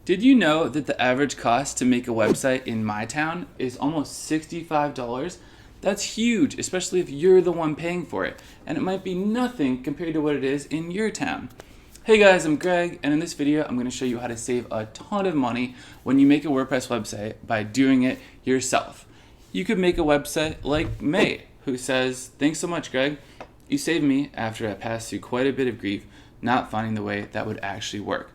Did you know that the average cost to make a website in my town is almost $65? That's huge, especially if you're the one paying for it, and it might be nothing compared to what it is in your town. Hey guys, I'm Greg, and in this video I'm going to show you how to save a ton of money when you make a WordPress website by doing it yourself. You could make a website like May, who says, "Thanks so much, Greg. You saved me after I passed through quite a bit of grief not finding the way that would actually work."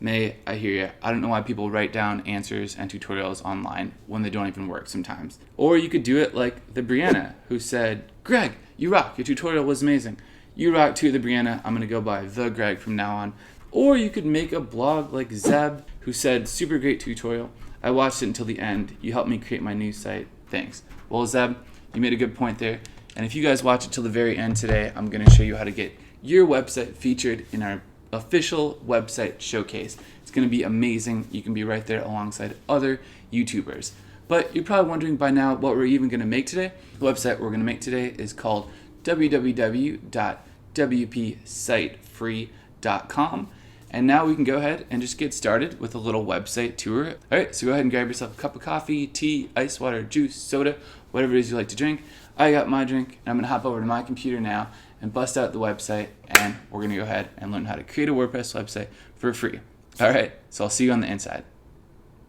May, I hear you. I don't know why people write down answers and tutorials online when they don't even work sometimes. Or you could do it like the Brianna, who said, "Greg, you rock. Your tutorial was amazing. You rock too, the Brianna. I'm going to go by the Greg from now on." Or you could make a blog like Zeb, who said, "Super great tutorial. I watched it until the end. You helped me create my new site. Thanks." Well, Zeb, you made a good point there. And if you guys watch it till the very end today, I'm going to show you how to get your website featured in our official website showcase. It's going to be amazing. You can be right there alongside other YouTubers. But you're probably wondering by now what we're even going to make today. The website we're going to make today is called www.wpsitefree.com. And now we can go ahead and just get started with a little website tour. All right, so go ahead and grab yourself a cup of coffee, tea, ice water, juice, soda, whatever it is you like to drink. I got my drink, and I'm going to hop over to my computer now and bust out the website, and we're going to go ahead and learn how to create a WordPress website for free. All right, so I'll see you on the inside.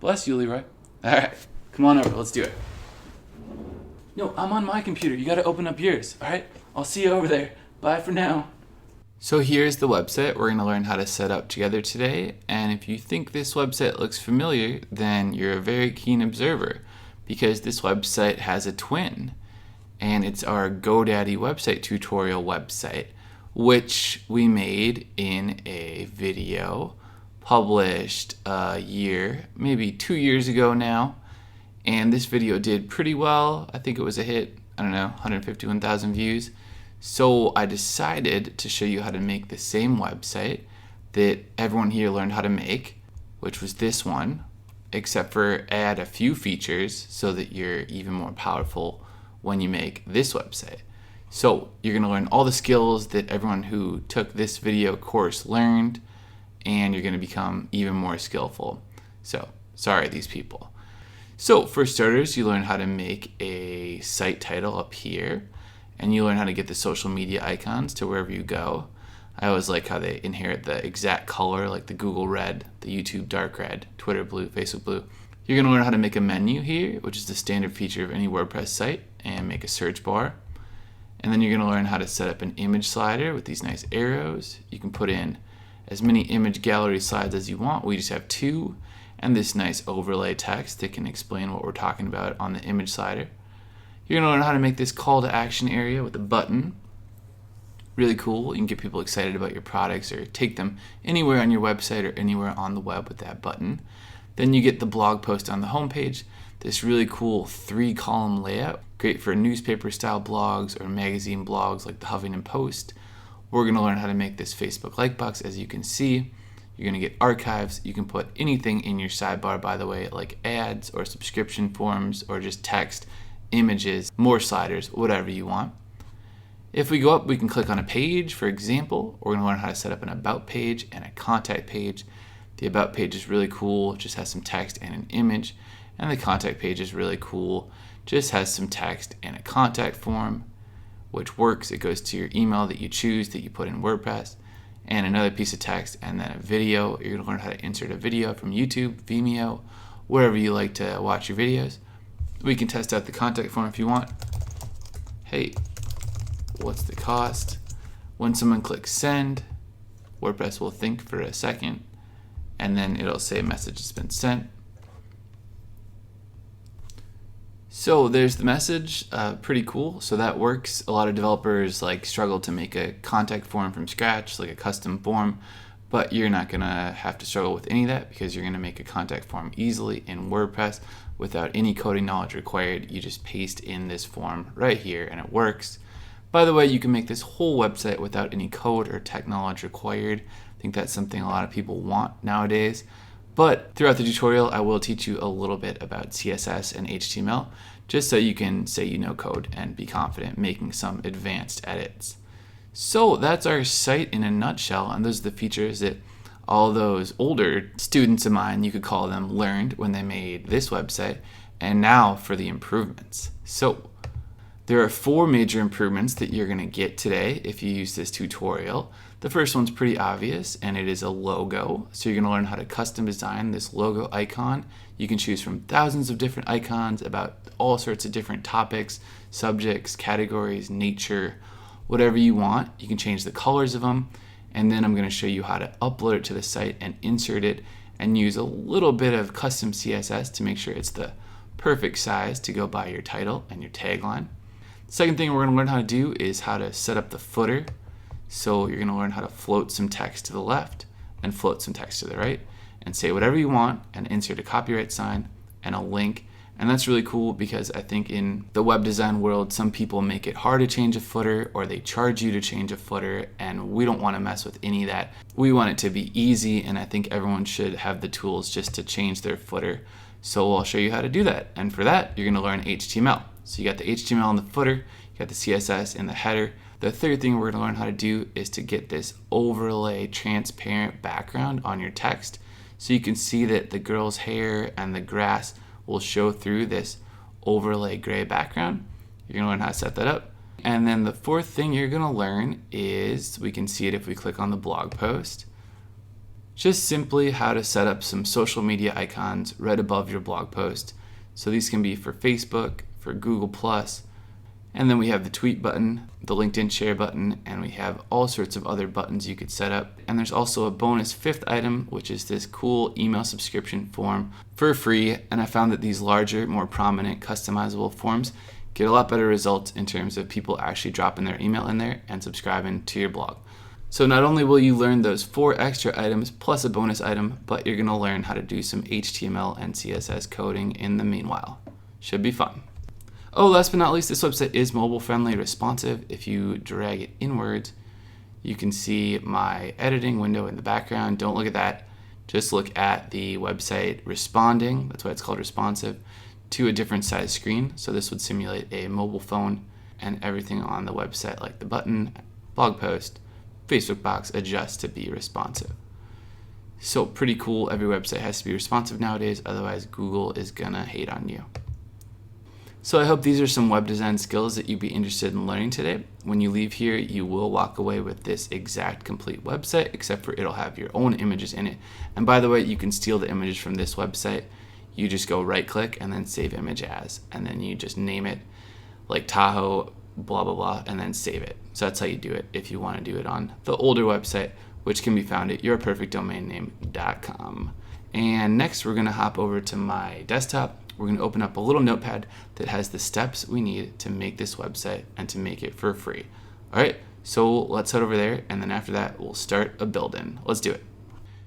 Bless you, Leroy. All right, come on over. Let's do it. No, I'm on my computer. You got to open up yours. All right, I'll see you over there. Bye for now. So here's the website we're going to learn how to set up together today. And if you think this website looks familiar, then you're a very keen observer, because this website has a twin. And it's our GoDaddy website tutorial website, which we made in a video published a year, maybe 2 years ago now. And this video did pretty well. I think it was a hit, 151,000 views. So I decided to show you how to make the same website that everyone here learned how to make, which was this one, except for add a few features so that you're even more powerful when you make this website. So you're going to learn all the skills that everyone who took this video course learned, and you're going to become even more skillful. So sorry, these people. So for starters, you learn how to make a site title up here, and you learn how to get the social media icons to wherever you go. I always like how they inherit the exact color, like the Google red, the YouTube dark red, Twitter blue, Facebook blue. You're going to learn how to make a menu here, which is the standard feature of any WordPress site, and make a search bar. And then you're going to learn how to set up an image slider with these nice arrows. You can put in as many image gallery slides as you want. We just have 2, and this nice overlay text that can explain what we're talking about on the image slider. You're going to learn how to make this call to action area with a button. Really cool. You can get people excited about your products or take them anywhere on your website or anywhere on the web with that button. Then you get the blog post on the homepage, this really cool 3-column layout, great for newspaper style blogs or magazine blogs like the Huffington Post. We're going to learn how to make this Facebook like box. As you can see, you're going to get archives. You can put anything in your sidebar, by the way, like ads or subscription forms or just text, images, more sliders, whatever you want. If we go up, we can click on a page. For example, we're going to learn how to set up an about page and a contact page. The about page is really cool, it just has some text and an image. And the contact page is really cool, just has some text and a contact form, which works. It goes to your email that you choose, that you put in WordPress, and another piece of text, and then a video. You're going to learn how to insert a video from YouTube, Vimeo, wherever you like to watch your videos. We can test out the contact form if you want. Hey, what's the cost? When someone clicks send, WordPress will think for a second, and then it'll say a message has been sent. So there's the message, pretty cool. So that works. A lot of developers struggle to make a contact form from scratch, like a custom form, but you're not gonna have to struggle with any of that because you're gonna make a contact form easily in WordPress without any coding knowledge required. You just paste in this form right here and it works. By the way, you can make this whole website without any code or tech knowledge required. I think that's something a lot of people want nowadays. But throughout the tutorial, I will teach you a little bit about CSS and HTML, just so you can say you know code and be confident making some advanced edits. So that's our site in a nutshell, and those are the features that all those older students of mine, you could call them, learned when they made this website, and now for the improvements. So there are 4 major improvements that you're going to get today if you use this tutorial. The first one's pretty obvious, and it is a logo. So you're going to learn how to custom design this logo icon. You can choose from thousands of different icons about all sorts of different topics, subjects, categories, nature, whatever you want. You can change the colors of them. And then I'm going to show you how to upload it to the site and insert it and use a little bit of custom CSS to make sure it's the perfect size to go by your title and your tagline. Second thing we're going to learn how to do is how to set up the footer. So you're going to learn how to float some text to the left and float some text to the right and say whatever you want and insert a copyright sign and a link. And that's really cool because I think in the web design world, some people make it hard to change a footer or they charge you to change a footer, and we don't want to mess with any of that. We want it to be easy, and I think everyone should have the tools just to change their footer. So I'll show you how to do that. And for that, you're going to learn HTML. So you got the HTML in the footer, you got the CSS in the header. The third thing we're going to learn how to do is to get this overlay transparent background on your text so you can see that the girl's hair and the grass will show through this overlay gray background. You're going to learn how to set that up. And then the fourth thing you're going to learn is, we can see it if we click on the blog post, just simply how to set up some social media icons right above your blog post. So these can be for Facebook, for Google+, and then we have the tweet button, the LinkedIn share button, and we have all sorts of other buttons you could set up. And there's also a bonus 5th item, which is this cool email subscription form for free. And I found that these larger, more prominent, customizable forms get a lot better results in terms of people actually dropping their email in there and subscribing to your blog. So not only will you learn those 4 extra items plus a bonus item, but you're going to learn how to do some HTML and CSS coding in the meanwhile. Should be fun. Oh, last but not least, this website is mobile friendly, responsive. If you drag it inwards, you can see my editing window in the background. Don't look at that. Just look at the website responding, that's why it's called responsive, to a different size screen. So this would simulate a mobile phone, and everything on the website, like the button, blog post, Facebook box, adjusts to be responsive. So pretty cool. Every website has to be responsive nowadays, otherwise Google is gonna hate on you. So I hope these are some web design skills that you'd be interested in learning today. When you leave here, you will walk away with this exact complete website, except for it'll have your own images in it. And by the way, you can steal the images from this website. You just go right click and then save image as, and then you just name it like Tahoe, blah, blah, blah, and then save it. So that's how you do it if you want to do it on the older website, which can be found at yourperfectdomainname.com. And next we're gonna hop over to my desktop. We're going to open up a little notepad that has the steps we need to make this website and to make it for free. All right, so let's head over there, and then after that, we'll start a build-in. Let's do it.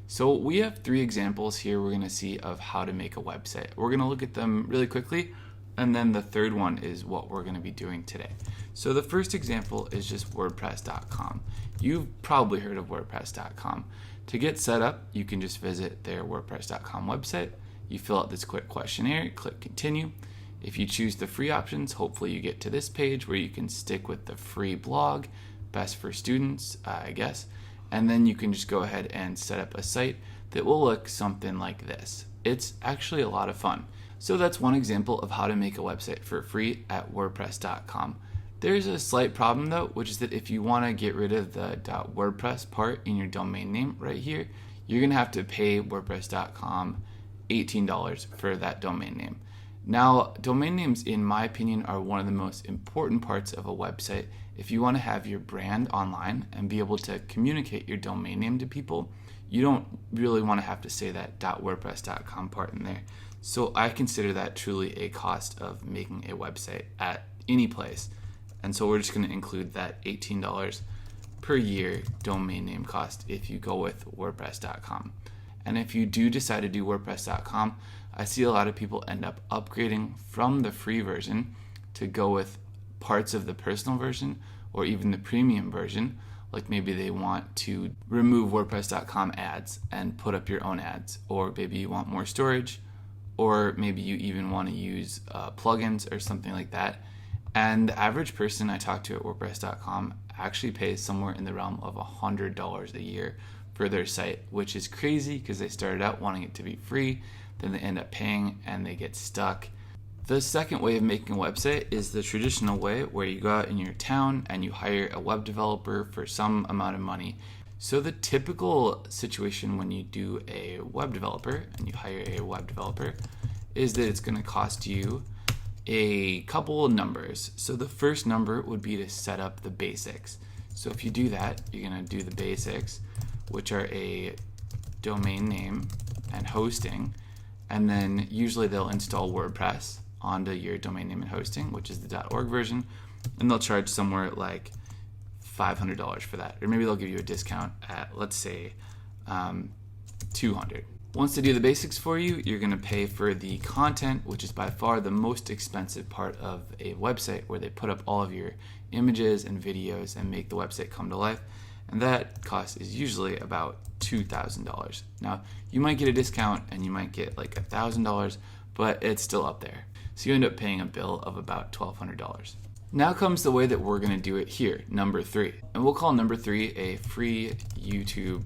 So we have 3 examples here we're going to see of how to make a website. We're going to look at them really quickly, and then the third one is what we're going to be doing today. So the first example is just WordPress.com. You've probably heard of WordPress.com. To get set up, you can just visit their WordPress.com website. You fill out this quick questionnaire, click continue. If you choose the free options, hopefully you get to this page where you can stick with the free blog, best for students, I guess. And then you can just go ahead and set up a site that will look something like this. It's actually a lot of fun. So that's one example of how to make a website for free at WordPress.com. There's a slight problem though, which is that if you want to get rid of the .wordpress part in your domain name right here, you're going to have to pay WordPress.com $18 for that domain name. Now, domain names, in my opinion, are one of the most important parts of a website. If you want to have your brand online and be able to communicate your domain name to people, you don't really want to have to say that .wordpress.com part in there. So I consider that truly a cost of making a website at any place. And so we're just going to include that $18 per year domain name cost if you go with WordPress.com. And if you do decide to do WordPress.com, I see a lot of people end up upgrading from the free version to go with parts of the personal version or even the premium version. Like maybe they want to remove WordPress.com ads and put up your own ads, or maybe you want more storage, or maybe you even want to use plugins or something like that. And the average person I talk to at WordPress.com actually pays somewhere in the realm of $100 a year for their site, which is crazy because they started out wanting it to be free, then they end up paying and they get stuck. The second way of making a website is the traditional way, where you go out in your town and you hire a web developer for some amount of money. So the typical situation when you do a web developer and you hire a web developer is that it's going to cost you a couple of numbers. So the first number would be to set up the basics. So if you do that, you're going to do the basics, which are a domain name and hosting, and then usually they'll install WordPress onto your domain name and hosting, which is the .org version, and they'll charge somewhere like $500 for that, or maybe they'll give you a discount at, let's say, $200. Once they do the basics for you, you're going to pay for the content, which is by far the most expensive part of a website, where they put up all of your images and videos and make the website come to life, and that cost is usually about $2,000. Now, you might get a discount and you might get like $1,000, but it's still up there. So you end up paying a bill of about $1,200. Now comes the way that we're going to do it here, number 3. And we'll call number 3 a free YouTube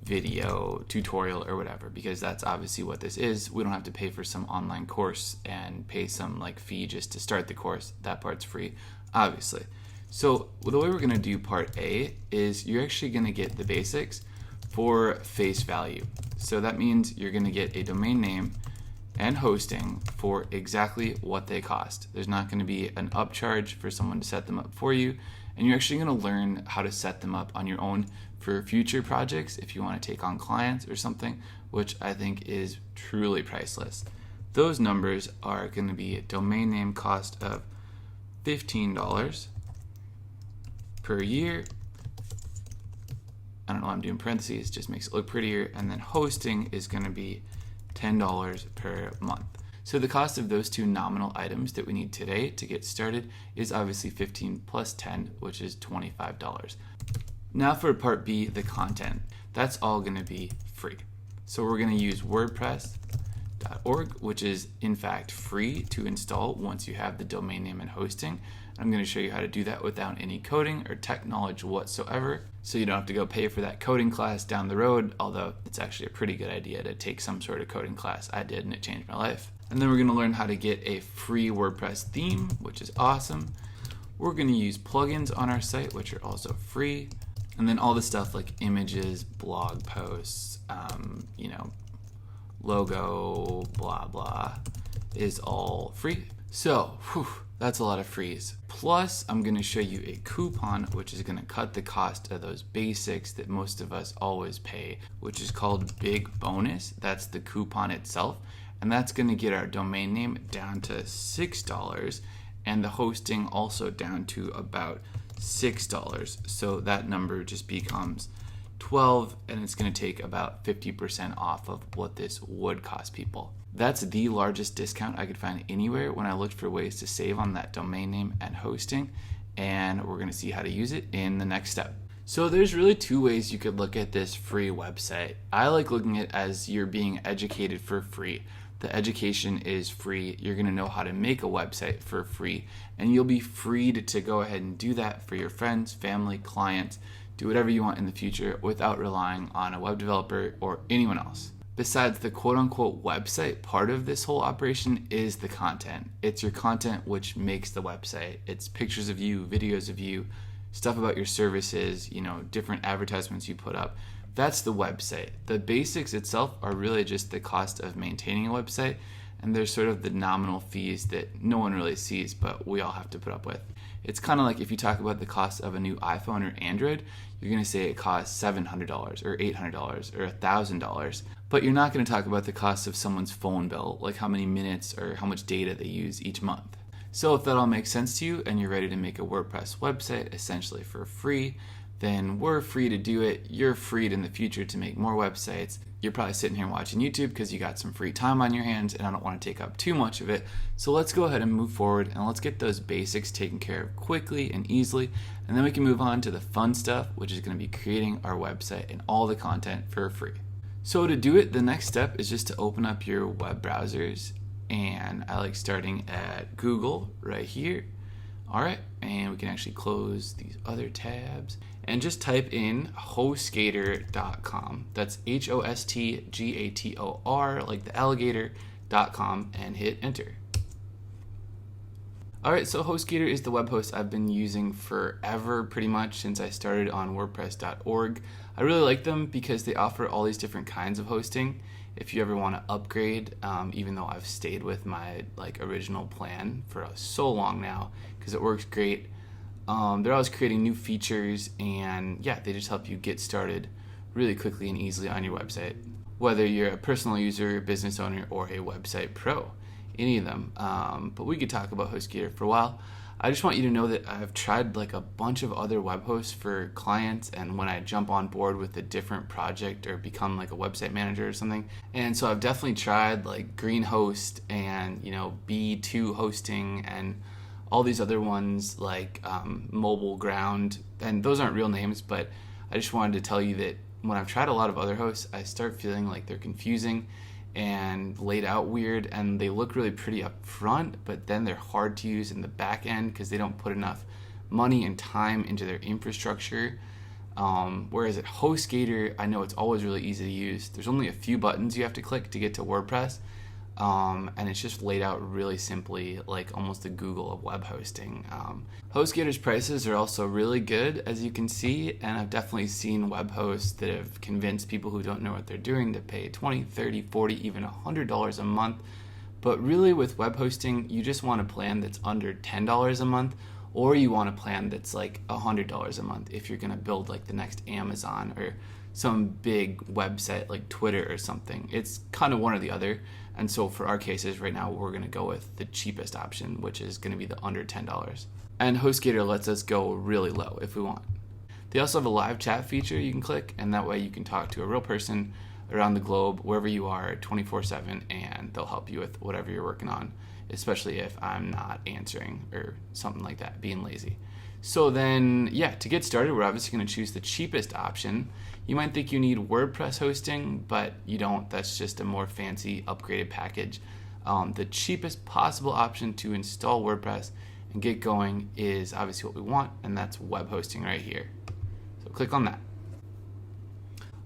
video tutorial or whatever, because that's obviously what this is. We don't have to pay for some online course and pay some like fee just to start the course. That part's free, obviously. So the way we're going to do part A is you're actually going to get the basics for face value. So that means you're going to get a domain name and hosting for exactly what they cost. There's not going to be an upcharge for someone to set them up for you, and you're actually going to learn how to set them up on your own for future projects if you want to take on clients or something, which I think is truly priceless. Those numbers are going to be a domain name cost of $15 per year. I don't know why I'm doing parentheses, just makes it look prettier. And then hosting is going to be $10 per month. So the cost of those two nominal items that we need today to get started is obviously 15 plus 10, which is $25. Now for part B, the content. That's all going to be free. So we're going to use WordPress.org, which is in fact free to install once you have the domain name and hosting. I'm going to show you how to do that without any coding or tech knowledge whatsoever, so you don't have to go pay for that coding class down the road, although it's actually a pretty good idea to take some sort of coding class. I did, and it changed my life. And then we're going to learn how to get a free WordPress theme, which is awesome. We're going to use plugins on our site, which are also free. And then all the stuff like images, blog posts, logo, blah, blah, is all free. So, that's a lot of frees. Plus, I'm going to show you a coupon, which is going to cut the cost of those basics that most of us always pay, which is called BIGBONUS. That's the coupon itself. And that's going to get our domain name down to $6 and the hosting also down to about $6. So that number just becomes 12, and it's going to take about 50% off of what this would cost people. That's the largest discount I could find anywhere when I looked for ways to save on that domain name and hosting, and we're going to see how to use it in the next step. So there's really two ways you could look at this free website. I like looking at it as you're being educated for free. The education is free. You're going to know how to make a website for free, and you'll be freed to go ahead and do that for your friends, family, clients, do whatever you want in the future without relying on a web developer or anyone else. Besides, the quote-unquote website part of this whole operation is the content. It's your content which makes the website. It's pictures of you, videos of you, stuff about your services, different advertisements you put up. That's the website. The basics itself are really just the cost of maintaining a website, and there's sort of the nominal fees that no one really sees, but we all have to put up with. It's kind of like if you talk about the cost of a new iPhone or Android, you're going to say it costs $700 or $800 or $1,000, but you're not going to talk about the cost of someone's phone bill, like how many minutes or how much data they use each month. So if that all makes sense to you and you're ready to make a WordPress website essentially for free, then we're free to do it. You're freed in the future to make more websites. You're probably sitting here watching YouTube because you got some free time on your hands, and I don't want to take up too much of it. So let's go ahead and move forward, and let's get those basics taken care of quickly and easily, and then we can move on to the fun stuff, which is going to be creating our website and all the content for free. So to do it, the next step is just to open up your web browsers, and I like starting at Google right here. All right, and we can actually close these other tabs and just type in hostgator.com. That's HOSTGATOR, like the alligator.com, and hit enter. All right, so HostGator is the web host I've been using forever, pretty much since I started on WordPress.org. I really like them because they offer all these different kinds of hosting. If you ever want to upgrade, even though I've stayed with my original plan for so long now, because it works great. They're always creating new features, and yeah, they just help you get started really quickly and easily on your website, whether you're a personal user, business owner, or a website pro. Any of them, but we could talk about HostGator for a while. I just want you to know that I've tried a bunch of other web hosts for clients, and when I jump on board with a different project or become a website manager or something, and so I've definitely tried Greenhost and B2 hosting and all these other ones Mobile Ground, and those aren't real names, but I just wanted to tell you that when I've tried a lot of other hosts, I start feeling like they're confusing and laid out weird, and they look really pretty up front, but then they're hard to use in the back end because they don't put enough money and time into their infrastructure. Whereas at HostGator, I know it's always really easy to use. There's only a few buttons you have to click to get to WordPress, and it's just laid out really simply, like almost the Google of web hosting. HostGator's prices are also really good, as you can see, and I've definitely seen web hosts that have convinced people who don't know what they're doing to pay $20, $30, $40, even $100 a month. But really with web hosting, you just want a plan that's under $10 a month, or you want a plan that's $100 a month if you're gonna build the next Amazon or some big website like Twitter or something. It's kind of one or the other. And so for our cases right now, we're gonna go with the cheapest option, which is gonna be the under $10. And HostGator lets us go really low if we want. They also have a live chat feature you can click, and that way you can talk to a real person around the globe, wherever you are, 24/7, and they'll help you with whatever you're working on, especially if I'm not answering or something like that, being lazy. So then, yeah, to get started, we're obviously going to choose the cheapest option. You might think you need WordPress hosting, but you don't. That's just a more fancy, upgraded package. The cheapest possible option to install WordPress and get going is obviously what we want, and that's web hosting right here. So click on that.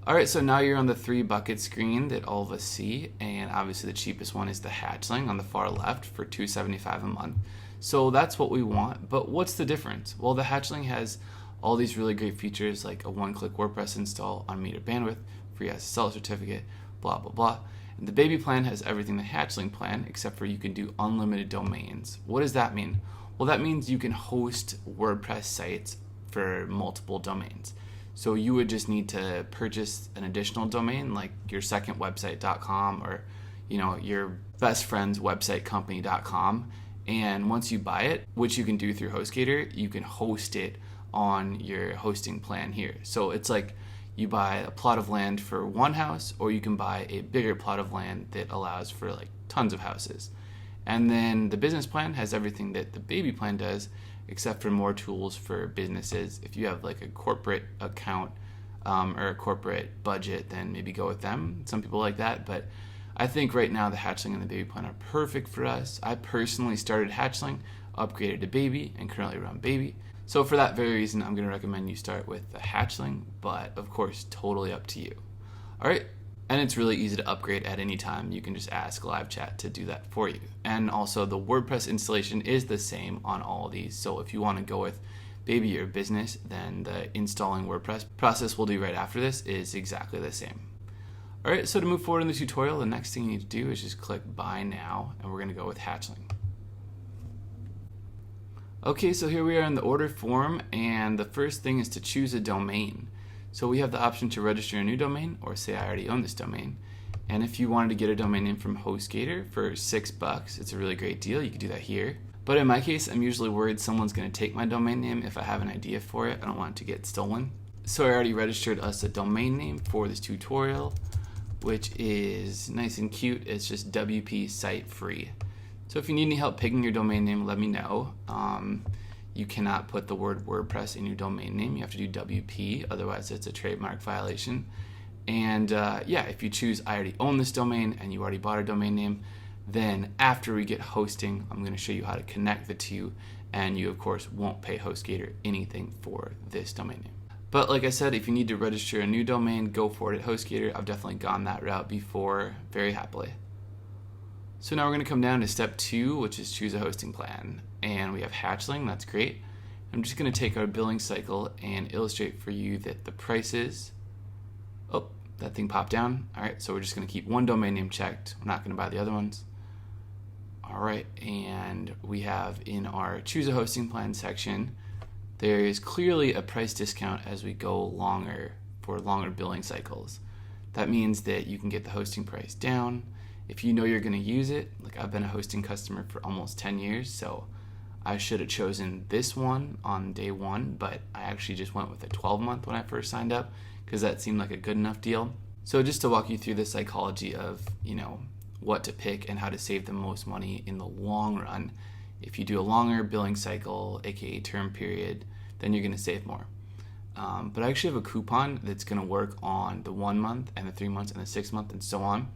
All right, so now you're on the 3 bucket screen that all of us see, and obviously the cheapest one is the Hatchling on the far left for $275 a month. So that's what we want, but what's the difference? Well, the Hatchling has all these really great features like a one-click WordPress install, unmetered bandwidth, free SSL certificate, blah, blah, blah. And the baby plan has everything the Hatchling plan, except for you can do unlimited domains. What does that mean? Well, that means you can host WordPress sites for multiple domains. So you would just need to purchase an additional domain like your secondwebsite.com or your best friend's website company.com. And once you buy it, which you can do through HostGator, you can host it on your hosting plan here. So it's like you buy a plot of land for one house, or you can buy a bigger plot of land that allows for tons of houses. And then the business plan has everything that the baby plan does, except for more tools for businesses. If you have a corporate account or a corporate budget, then maybe go with them. Some people like that, but I think right now the Hatchling and the baby plan are perfect for us. I personally started Hatchling, upgraded to baby, and currently run baby. So for that very reason, I'm going to recommend you start with the Hatchling, but of course, totally up to you. All right. And it's really easy to upgrade at any time. You can just ask live chat to do that for you. And also the WordPress installation is the same on all of these. So if you want to go with baby or business, then the installing WordPress process we'll do right after this is exactly the same. All right, so to move forward in the tutorial, the next thing you need to do is just click Buy Now, and we're going to go with Hatchling. Okay, so here we are in the order form, and the first thing is to choose a domain. So we have the option to register a new domain, or say I already own this domain. And if you wanted to get a domain name from HostGator for $6, it's a really great deal. You could do that here. But in my case, I'm usually worried someone's going to take my domain name if I have an idea for it. I don't want it to get stolen. So I already registered us a domain name for this tutorial, which is nice and cute. It's just WP Site Free. So if you need any help picking your domain name, let me know. You cannot put the word WordPress in your domain name. You have to do WP, otherwise it's a trademark violation. And yeah, if you choose I already own this domain and you already bought a domain name, then after we get hosting, I'm going to show you how to connect the two and you of course won't pay HostGator anything for this domain name. But like I said, if you need to register a new domain, go for it at HostGator. I've definitely gone that route before very happily. So now we're going to come down to step 2, which is choose a hosting plan. And we have Hatchling, that's great. I'm just going to take our billing cycle and illustrate for you that the prices, oh, that thing popped down. All right, so we're just going to keep one domain name checked. We're not going to buy the other ones. All right, and we have in our choose a hosting plan section, there is clearly a price discount as we go longer for longer billing cycles. That means that you can get the hosting price down. If you know you're going to use it, like I've been a hosting customer for almost 10 years, so I should have chosen this one on day 1, but I actually just went with a 12-month when I first signed up because that seemed like a good enough deal. So just to walk you through the psychology of, what to pick and how to save the most money in the long run, if you do a longer billing cycle, aka term period, then you're going to save more. But I actually have a coupon that's going to work on the 1 month and the 3 months and the 6 month and so on.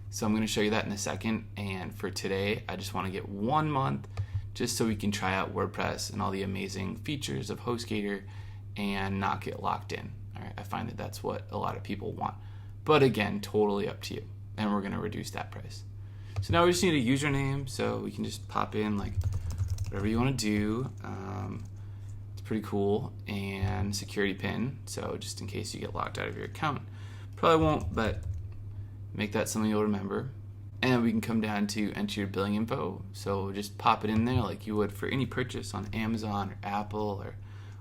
So I'm going to show you that in a second. And for today, I just want to get 1 month just so we can try out WordPress and all the amazing features of HostGator and not get locked in. All right, I find that that's what a lot of people want. But again, totally up to you. And we're going to reduce that price. So now we just need a username, so we can just pop in like whatever you want to do. It's pretty cool. And security pin, so just in case you get locked out of your account. Probably won't, but make that something you'll remember. And we can come down to enter your billing info. So just pop it in there like you would for any purchase on Amazon or Apple or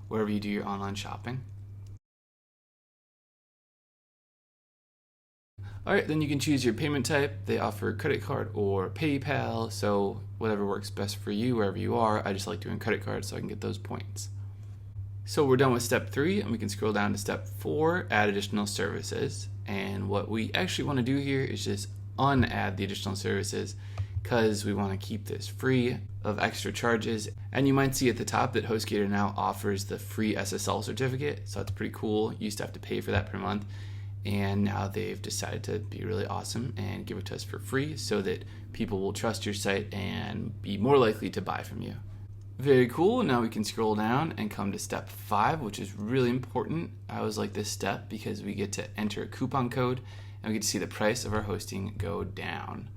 wherever you do your online shopping. All right, then you can choose your payment type. They offer credit card or PayPal, so whatever works best for you, wherever you are. I just like doing credit cards so I can get those points. So we're done with step 3, and we can scroll down to step 4, add additional services. And what we actually want to do here is just unadd the additional services because we want to keep this free of extra charges. And you might see at the top that HostGator now offers the free SSL certificate, so that's pretty cool. You used to have to pay for that per month. And now they've decided to be really awesome and give it to us for free so that people will trust your site and be more likely to buy from you. Very cool. Now we can scroll down and come to step 5, which is really important. I always like this step because we get to enter a coupon code and we get to see the price of our hosting go down.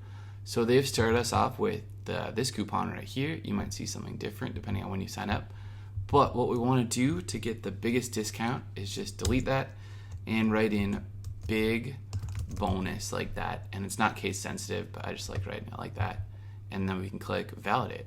So they've started us off with this coupon right here. You might see something different depending on when you sign up. But what we want to do to get the biggest discount is just delete that and write in big bonus like that. And it's not case sensitive, but I just like writing it like that. And then we can click validate.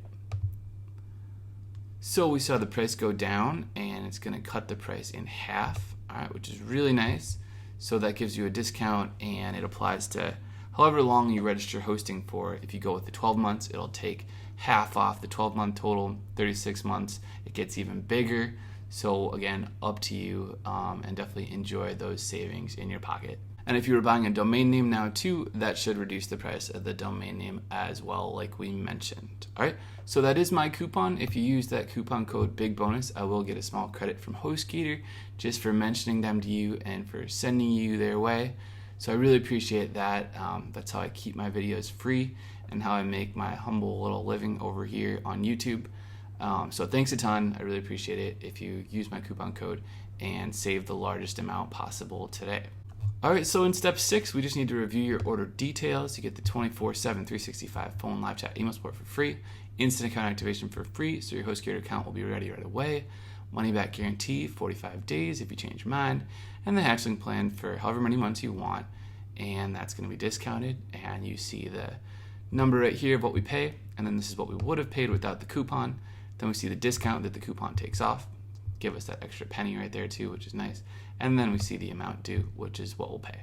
So we saw the price go down and it's going to cut the price in half, all right, which is really nice. So that gives you a discount and it applies to however long you register hosting for. If you go with the 12 months, it'll take half off the 12-month total. 36 months, it gets even bigger. So again, up to you, and definitely enjoy those savings in your pocket. And if you were buying a domain name now too, that should reduce the price of the domain name as well, like we mentioned. All right, so that is my coupon. If you use that coupon code BIGBONUS, I will get a small credit from HostGator just for mentioning them to you and for sending you their way. So I really appreciate that. That's how I keep my videos free and how I make my humble little living over here on YouTube. So thanks a ton. I really appreciate it if you use my coupon code and save the largest amount possible today. All right, so in step 6, we just need to review your order details. You get the 24/7, 365 phone, live chat, email support for free, instant account activation for free, so your HostGator account will be ready right away, money back guarantee, 45 days if you change your mind, and the hatchling plan for however many months you want, and that's going to be discounted, and you see the number right here of what we pay, and then this is what we would have paid without the coupon. Then we see the discount that the coupon takes off, give us that extra penny right there too, which is nice. And then we see the amount due, which is what we'll pay.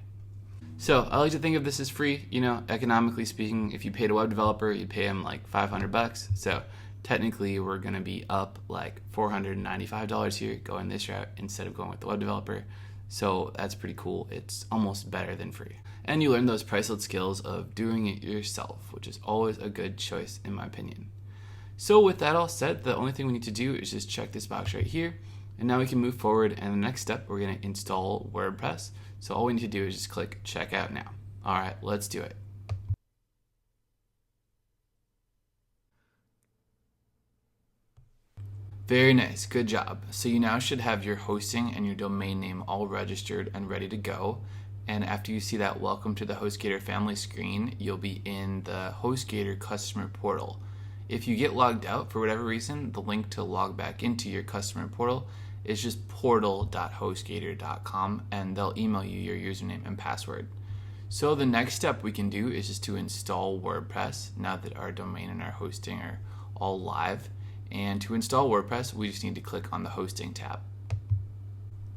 So I like to think of this as free. Economically speaking, if you paid a web developer, you'd pay him like $500. So technically we're going to be up like $495 here going this route instead of going with the web developer. So that's pretty cool. It's almost better than free. And you learn those priceless skills of doing it yourself, which is always a good choice in my opinion. So with that all said, the only thing we need to do is just check this box right here. And now we can move forward, and the next step, we're going to install WordPress. So all we need to do is just click Checkout Now. All right, let's do it. Very nice, good job. So you now should have your hosting and your domain name all registered and ready to go. And after you see that welcome to the HostGator family screen, you'll be in the HostGator customer portal. If you get logged out for whatever reason, the link to log back into your customer portal is just portal.hostgator.com, and they'll email you your username and password. So the next step we can do is just to install WordPress now that our domain and our hosting are all live. And to install WordPress, we just need to click on the hosting tab.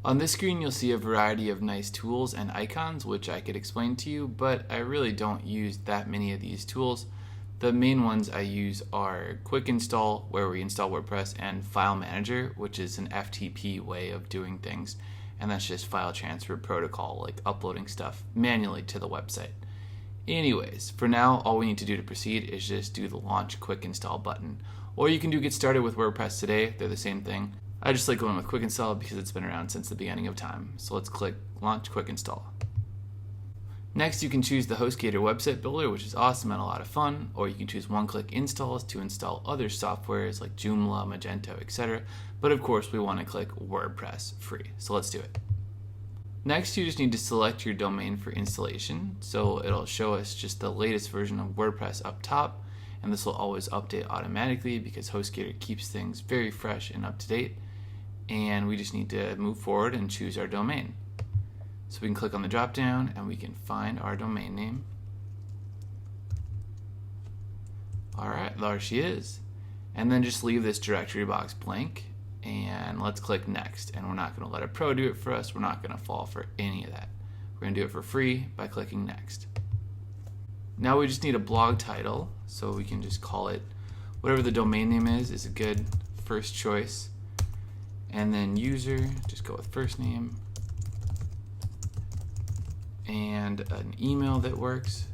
On this screen, you'll see a variety of nice tools and icons, which I could explain to you, but I really don't use that many of these tools. The main ones I use are Quick Install, where we install WordPress, and File Manager, which is an FTP way of doing things, and that's just file transfer protocol, like uploading stuff manually to the website. Anyways, for now, all we need to do to proceed is just do the Launch Quick Install button. Or you can do Get Started with WordPress Today, they're the same thing. I just like going with Quick Install because it's been around since the beginning of time. So let's click Launch Quick Install. Next, you can choose the HostGator website builder, which is awesome and a lot of fun, or you can choose one-click installs to install other softwares like Joomla, Magento, etc. But of course, we want to click WordPress free. So let's do it. Next, you just need to select your domain for installation. So it'll show us just the latest version of WordPress up top, and this will always update automatically because HostGator keeps things very fresh and up to date. And we just need to move forward and choose our domain. So we can click on the drop down and we can find our domain name. Alright, there she is. And then just leave this directory box blank and let's click next. And we're not going to let a pro do it for us. We're not going to fall for any of that. We're going to do it for free by clicking next. Now we just need a blog title, so we can just call it whatever the domain name is a good first choice. And then user, just go with first name, and an email that works,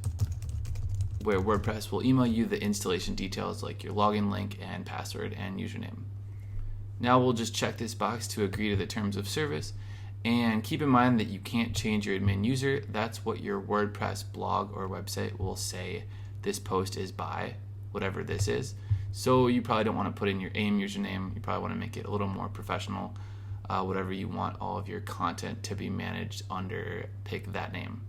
where WordPress will email you the installation details like your login link and password and username. Now we'll just check this box to agree to the terms of service, and keep in mind that you can't change your admin user. That's what your WordPress blog or website will say this post is by, whatever this is. So you probably don't want to put in your AIM username. You probably want to make it a little more professional. Whatever you want all of your content to be managed under, pick that name.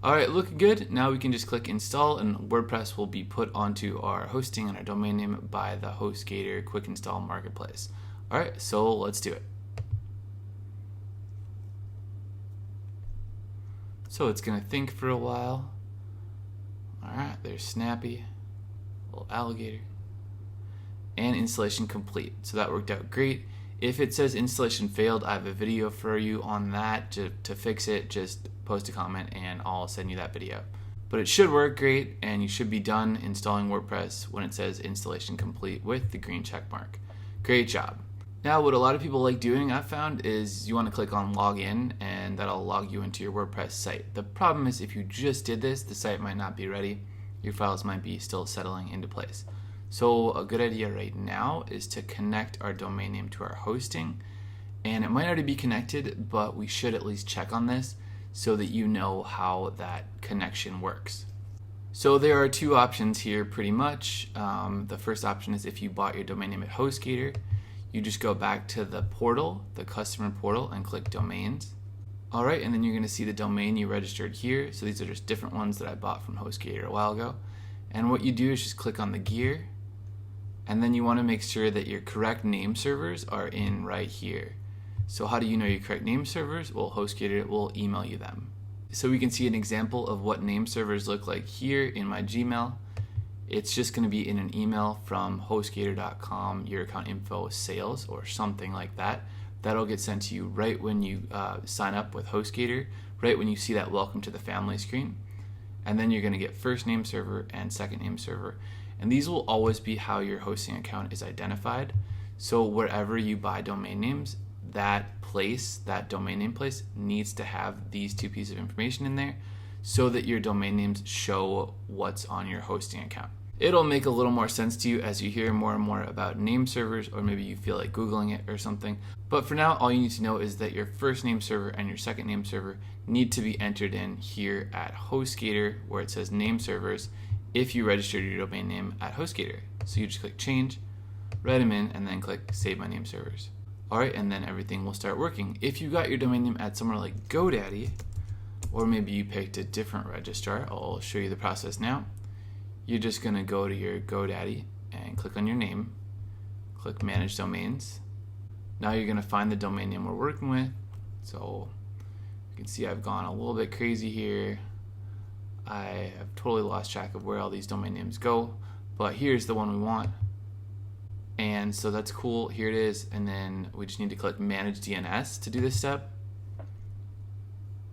Alright, looking good. Now we can just click install and WordPress will be put onto our hosting and our domain name by the HostGator Quick Install Marketplace. Alright, so let's do it. So it's going to think for a while. Alright, there's Snappy, little alligator. And installation complete. So that worked out great. If it says installation failed, I have a video for you on that. To fix it, just post a comment and I'll send you that video. But it should work great and you should be done installing WordPress when it says installation complete with the green check mark. Great job. Now what a lot of people like doing, I've found, is you want to click on login and that'll log you into your WordPress site. The problem is if you just did this, the site might not be ready. Your files might be still settling into place. So a good idea right now is to connect our domain name to our hosting. And it might already be connected, but we should at least check on this so that you know how that connection works. So there are two options here pretty much. The first option is if you bought your domain name at HostGator, you just go back to the portal, the customer portal, and click domains. Alright, and then you're going to see the domain you registered here. So these are just different ones that I bought from HostGator a while ago. And what you do is just click on the gear, and then you want to make sure that your correct name servers are in right here. So how do you know your correct name servers? Well, HostGator will email you them. So we can see an example of what name servers look like here in my Gmail. It's just going to be in an email from hostgator.com, your account info sales or something like that. That'll get sent to you right when you sign up with HostGator, right when you see that welcome to the family screen. And then you're going to get first name server and second name server. And these will always be how your hosting account is identified. So wherever you buy domain names, that place, that domain name place, needs to have these two pieces of information in there so that your domain names show what's on your hosting account. It'll make a little more sense to you as you hear more and more about name servers, or maybe you feel like Googling it or something. But for now, all you need to know is that your first name server and your second name server need to be entered in here at HostGator, where it says name servers, if you registered your domain name at HostGator. So you just click change, write them in, and then click Save My Name Servers. Alright, and then everything will start working. If you got your domain name at somewhere like GoDaddy, or maybe you picked a different registrar, I'll show you the process now. You're just going to go to your GoDaddy and click on your name, click Manage Domains. Now you're going to find the domain name we're working with. So you can see I've gone a little bit crazy here. I have totally lost track of where all these domain names go, but here's the one we want. And so that's cool, here it is, and then we just need to click Manage DNS to do this step.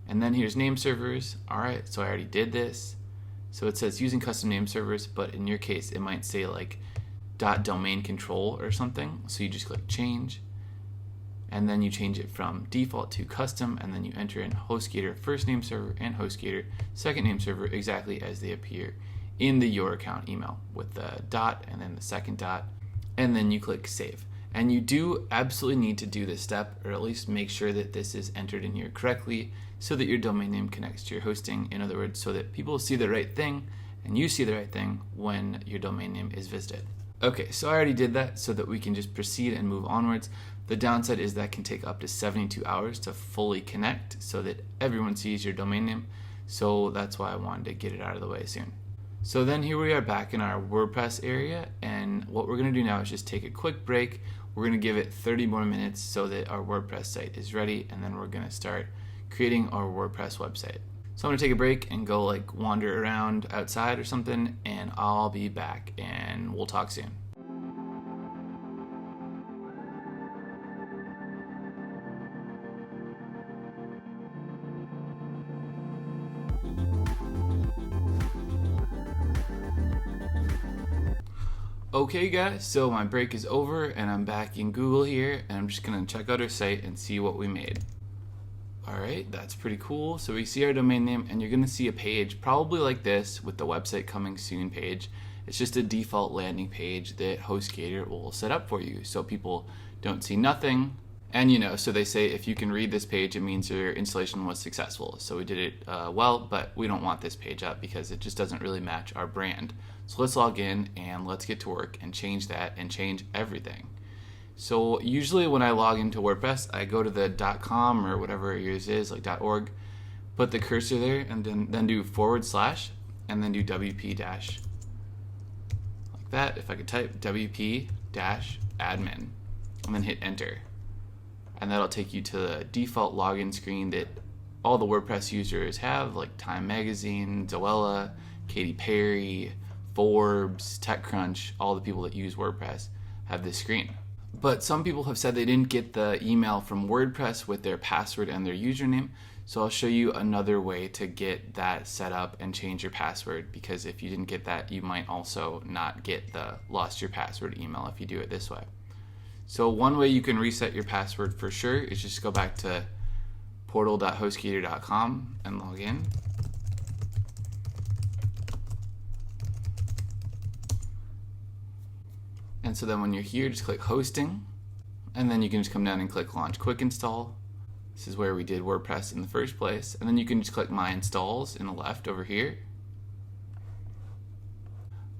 And then here's name servers. Alright, so I already did this. So it says using custom name servers, but in your case it might say like .domain control or something. So you just click change, and then you change it from default to custom, and then you enter in HostGator first name server and HostGator second name server exactly as they appear in the your account email with the dot and then the second dot, and then you click save. And you do absolutely need to do this step, or at least make sure that this is entered in here correctly so that your domain name connects to your hosting. In other words, so that people see the right thing and you see the right thing when your domain name is visited. Okay, so I already did that so that we can just proceed and move onwards. The downside is that can take up to 72 hours to fully connect so that everyone sees your domain name. So that's why I wanted to get it out of the way soon. So then here we are back in our WordPress area, and what we're going to do now is just take a quick break. We're going to give it 30 more minutes so that our WordPress site is ready, and then we're going to start creating our WordPress website. So I'm going to take a break and go like wander around outside or something, and I'll be back and we'll talk soon. Okay guys, so my break is over and I'm back in Google here, and I'm just going to check out our site and see what we made. Alright, that's pretty cool. So we see our domain name, and you're going to see a page probably like this with the website coming soon page. It's just a default landing page that HostGator will set up for you so people don't see nothing. And you know, so they say if you can read this page, it means your installation was successful. So we did it well, but we don't want this page up because it just doesn't really match our brand. So let's log in and let's get to work and change that and change everything. So usually when I log into WordPress, I go to the .com or whatever yours is, like .org, put the cursor there, and then do / and then do WP dash, like that. If I could type WP dash admin and then hit enter. And that'll take you to the default login screen that all the WordPress users have, like Time Magazine, Zoella, Katy Perry, Forbes, TechCrunch. All the people that use WordPress have this screen. But some people have said they didn't get the email from WordPress with their password and their username. So I'll show you another way to get that set up and change your password, because if you didn't get that, you might also not get the lost your password email if you do it this way. So one way you can reset your password for sure is just go back to portal.hostgator.com and log in. And so then when you're here, just click hosting, and then you can just come down and click launch quick install. This is where we did WordPress in the first place. And then you can just click my installs in the left over here.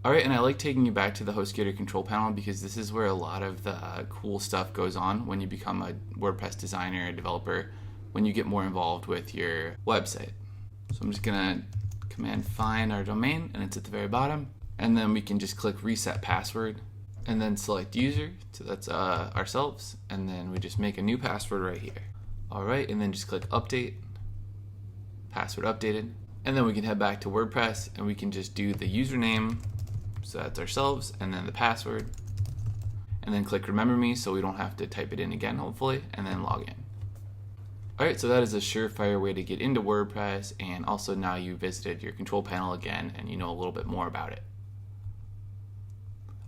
Alright, and I like taking you back to the HostGator control panel because this is where a lot of the cool stuff goes on when you become a WordPress designer or developer, when you get more involved with your website. So I'm just going to command find our domain, and it's at the very bottom. And then we can just click reset password, and then select user, so that's ourselves, and then we just make a new password right here. Alright, and then just click update, password updated, and then we can head back to WordPress and we can just do the username, so that's ourselves, and then the password, and then click remember me so we don't have to type it in again hopefully, and then log in. Alright, so that is a surefire way to get into WordPress, and also now you visited your control panel again and you know a little bit more about it.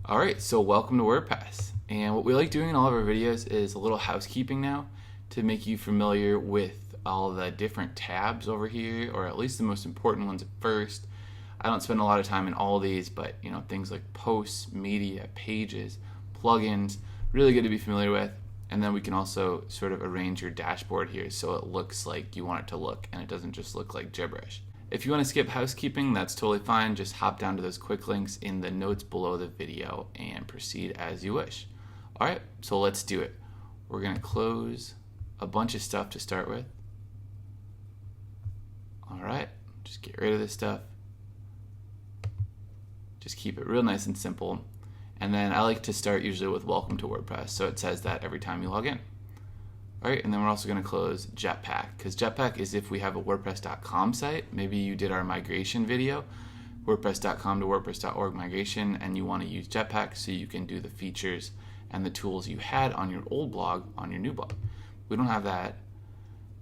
Alright, so welcome to WordPress, and what we like doing in all of our videos is a little housekeeping now to make you familiar with all the different tabs over here, or at least the most important ones at first. I don't spend a lot of time in all of these, but you know, things like posts, media, pages, plugins, really good to be familiar with. And then we can also sort of arrange your dashboard here so it looks like you want it to look and it doesn't just look like gibberish. If you want to skip housekeeping, that's totally fine. Just hop down to those quick links in the notes below the video and proceed as you wish. All right, so let's do it. We're gonna close a bunch of stuff to start with. All right, just get rid of this stuff. Just keep it real nice and simple. And then I like to start usually with welcome to WordPress, so it says that every time you log in. All right, and then we're also gonna close Jetpack, because Jetpack is if we have a WordPress.com site. Maybe you did our migration video, WordPress.com to WordPress.org migration, and you wanna use Jetpack so you can do the features and the tools you had on your old blog on your new blog. We don't have that.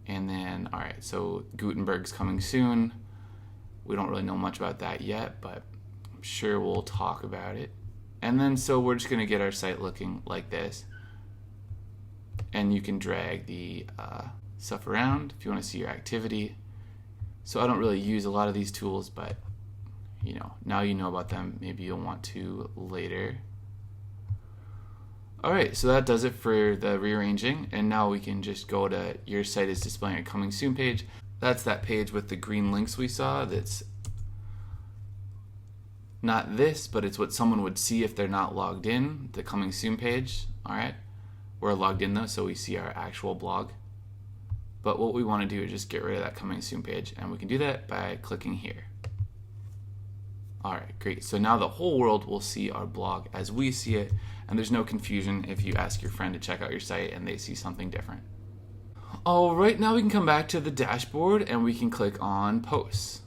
And then, all right, so Gutenberg's coming soon. We don't really know much about that yet, but I'm sure we'll talk about it. And then, so we're just gonna get our site looking like this. And you can drag the stuff around if you wanna see your activity. So I don't really use a lot of these tools, but you know, now you know about them, maybe you'll want to later. All right, so that does it for the rearranging, and now we can just go to your site is displaying a coming soon page. That's that page with the green links we saw. That's not this, but it's what someone would see if they're not logged in, the coming soon page. All right, we're logged in though, so we see our actual blog. But what we want to do is just get rid of that coming soon page, and we can do that by clicking here. All right, great. So now the whole world will see our blog as we see it, and there's no confusion if you ask your friend to check out your site and they see something different. All right, now we can come back to the dashboard and we can click on posts.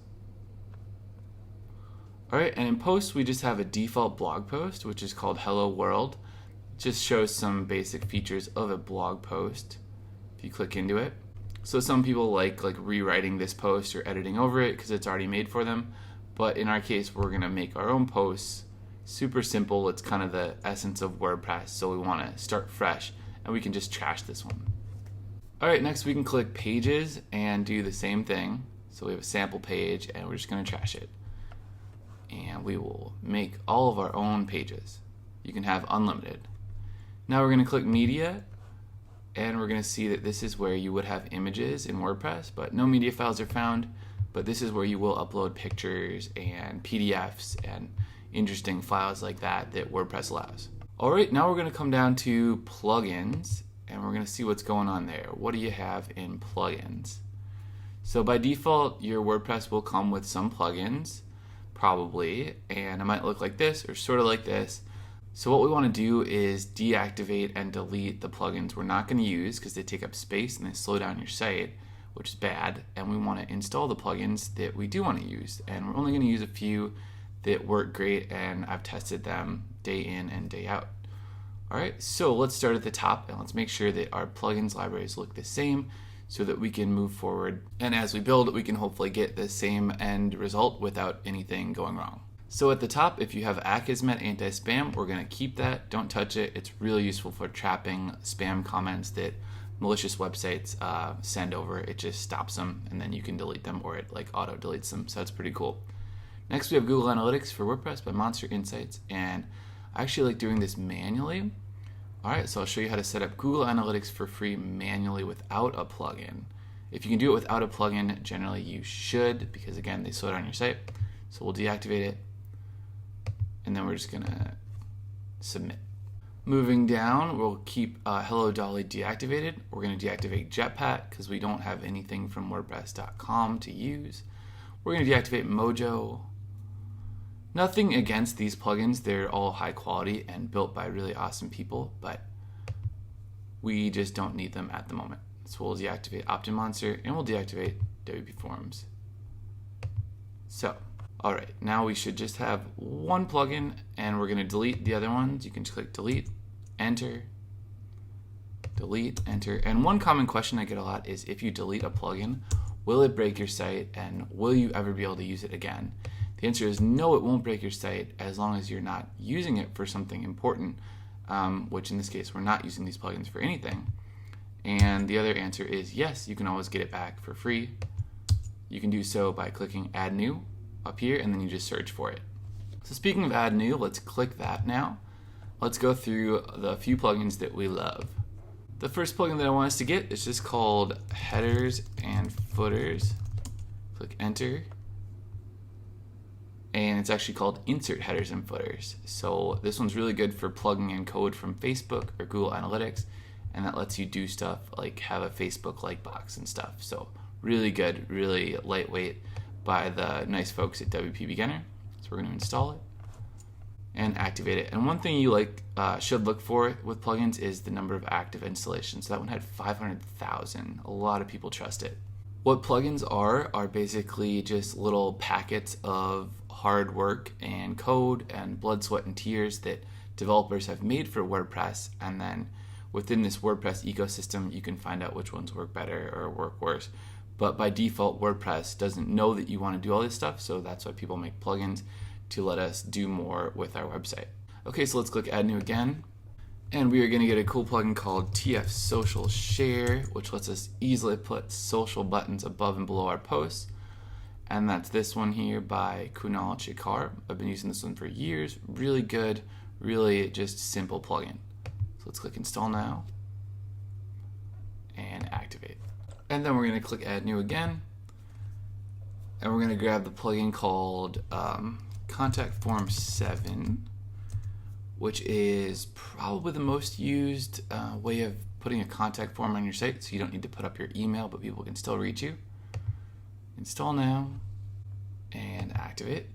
All right, and in posts, we just have a default blog post, which is called Hello World. It just shows some basic features of a blog post if you click into it. So some people like rewriting this post or editing over it because it's already made for them. But in our case, we're gonna make our own posts. Super simple, it's kind of the essence of WordPress, so we wanna start fresh, and we can just trash this one. All right, next we can click pages and do the same thing. So we have a sample page, and we're just gonna trash it. And we will make all of our own pages. You can have unlimited. Now we're gonna click media, and we're gonna see that this is where you would have images in WordPress, but no media files are found. But this is where you will upload pictures and PDFs and interesting files like that WordPress allows. All right, now we're gonna come down to plugins and we're gonna see what's going on there. What do you have in plugins? So by default, your WordPress will come with some plugins, probably, and it might look like this or sort of like this. So what we wanna do is deactivate and delete the plugins we're not gonna use because they take up space and they slow down your site, which is bad, and we want to install the plugins that we do want to use, and we're only going to use a few that work great, and I've tested them day in and day out. All right, so let's start at the top and let's make sure that our plugins libraries look the same so that we can move forward, and as we build we can hopefully get the same end result without anything going wrong. So at the top, if you have Akismet anti-spam, we're going to keep that. Don't touch it. It's really useful for trapping spam comments that malicious websites send over. It just stops them and then you can delete them, or it like auto deletes them, so that's pretty cool. Next we have Google Analytics for WordPress by Monster Insights, and I actually like doing this manually. All right, so I'll show you how to set up Google Analytics for free manually without a plugin. If you can do it without a plugin, generally you should, because again, they slow down your site. So we'll deactivate it, and then we're just gonna submit. Moving down, we'll keep Hello Dolly deactivated. We're going to deactivate Jetpack because we don't have anything from WordPress.com to use. We're going to deactivate Mojo. Nothing against these plugins. They're all high quality and built by really awesome people, but we just don't need them at the moment. So we'll deactivate OptinMonster and we'll deactivate WP Forms. So, all right, now we should just have one plugin and we're gonna delete the other ones. You can just click delete, enter, delete, enter. And one common question I get a lot is, if you delete a plugin, will it break your site and will you ever be able to use it again? The answer is no, it won't break your site as long as you're not using it for something important, which in this case, we're not using these plugins for anything. And the other answer is yes, you can always get it back for free. You can do so by clicking add new up here, and then you just search for it. So speaking of add new, let's click that now. Let's go through the few plugins that we love. The first plugin that I want us to get is just called headers and footers. Click enter. and it's actually called insert headers and footers. So this one's really good for plugging in code from Facebook or Google Analytics, and that lets you do stuff like have a Facebook like box and stuff. So really good, really lightweight by the nice folks at WP Beginner. So we're going to install it and activate it. And one thing you should look for with plugins is the number of active installations. So that one had 500,000. A lot of people trust it. What plugins are basically just little packets of hard work and code and blood, sweat, and tears that developers have made for WordPress, and then within this WordPress ecosystem you can find out which ones work better or work worse. But by default, WordPress doesn't know that you want to do all this stuff, so that's why people make plugins to let us do more with our website. Okay, so let's click Add New again. And we are going to get a cool plugin called TF Social Share, which lets us easily put social buttons above and below our posts. And that's this one here by Kunal Chikar. I've been using this one for years. Really good, really just simple plugin. So let's click Install Now and activate. And then we're going to click Add New again. And we're going to grab the plugin called Contact Form 7, which is probably the most used way of putting a contact form on your site, so you don't need to put up your email, but people can still reach you. Install now and activate.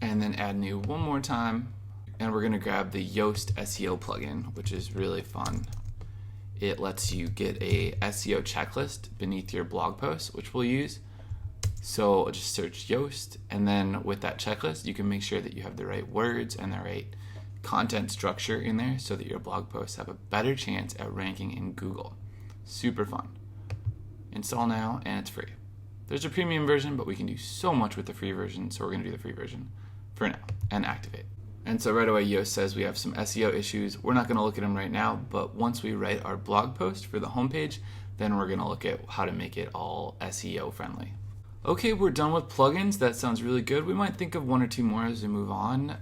And then Add New one more time. And we're going to grab the Yoast SEO plugin, which is really fun. It lets you get a SEO checklist beneath your blog post, which we'll use. So just search Yoast, and then with that checklist, you can make sure that you have the right words and the right content structure in there so that your blog posts have a better chance at ranking in Google. Super fun. Install now, and it's free. There's a premium version, but we can do so much with the free version, so we're going to do the free version for now and activate. And so right away, Yoast says we have some SEO issues. We're not going to look at them right now, but once we write our blog post for the homepage, then we're going to look at how to make it all SEO friendly. Okay, we're done with plugins. That sounds really good. We might think of one or two more as we move on.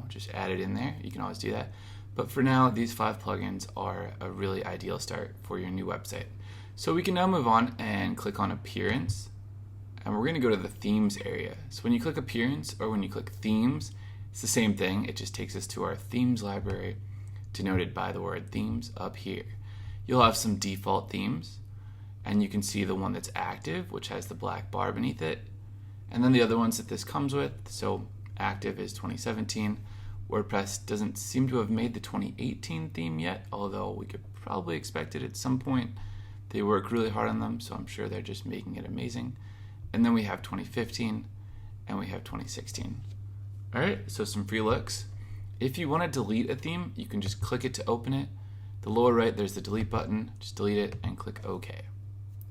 Just add it in there. You can always do that. But for now, these 5 plugins are a really ideal start for your new website. So we can now move on and click on Appearance. And we're going to go to the Themes area. So when you click Appearance or when you click Themes, it's the same thing. It just takes us to our Themes library, denoted by the word Themes up here. You'll have some default themes. And you can see the one that's active, which has the black bar beneath it. And then the other ones that this comes with. So active is 2017. WordPress doesn't seem to have made the 2018 theme yet, although we could probably expect it at some point. They work really hard on them, so I'm sure they're just making it amazing. And then we have 2015 and we have 2016. All right, so some free looks. If you want to delete a theme, you can just click it to open it. The lower right, there's the delete button. Just delete it and click OK.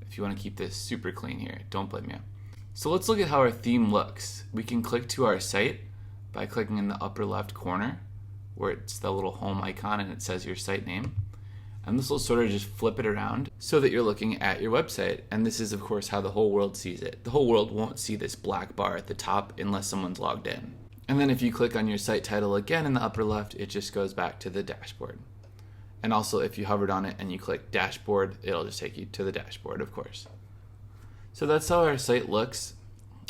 If you want to keep this super clean here, don't blame me. So let's look at how our theme looks. We can click to our site by clicking in the upper left corner where it's the little home icon and it says your site name. And this will sort of just flip it around so that you're looking at your website. And this is, of course, how the whole world sees it. The whole world won't see this black bar at the top unless someone's logged in. And then if you click on your site title again in the upper left, it just goes back to the dashboard. And also, if you hovered on it and you click dashboard, it'll just take you to the dashboard, of course. So that's how our site looks.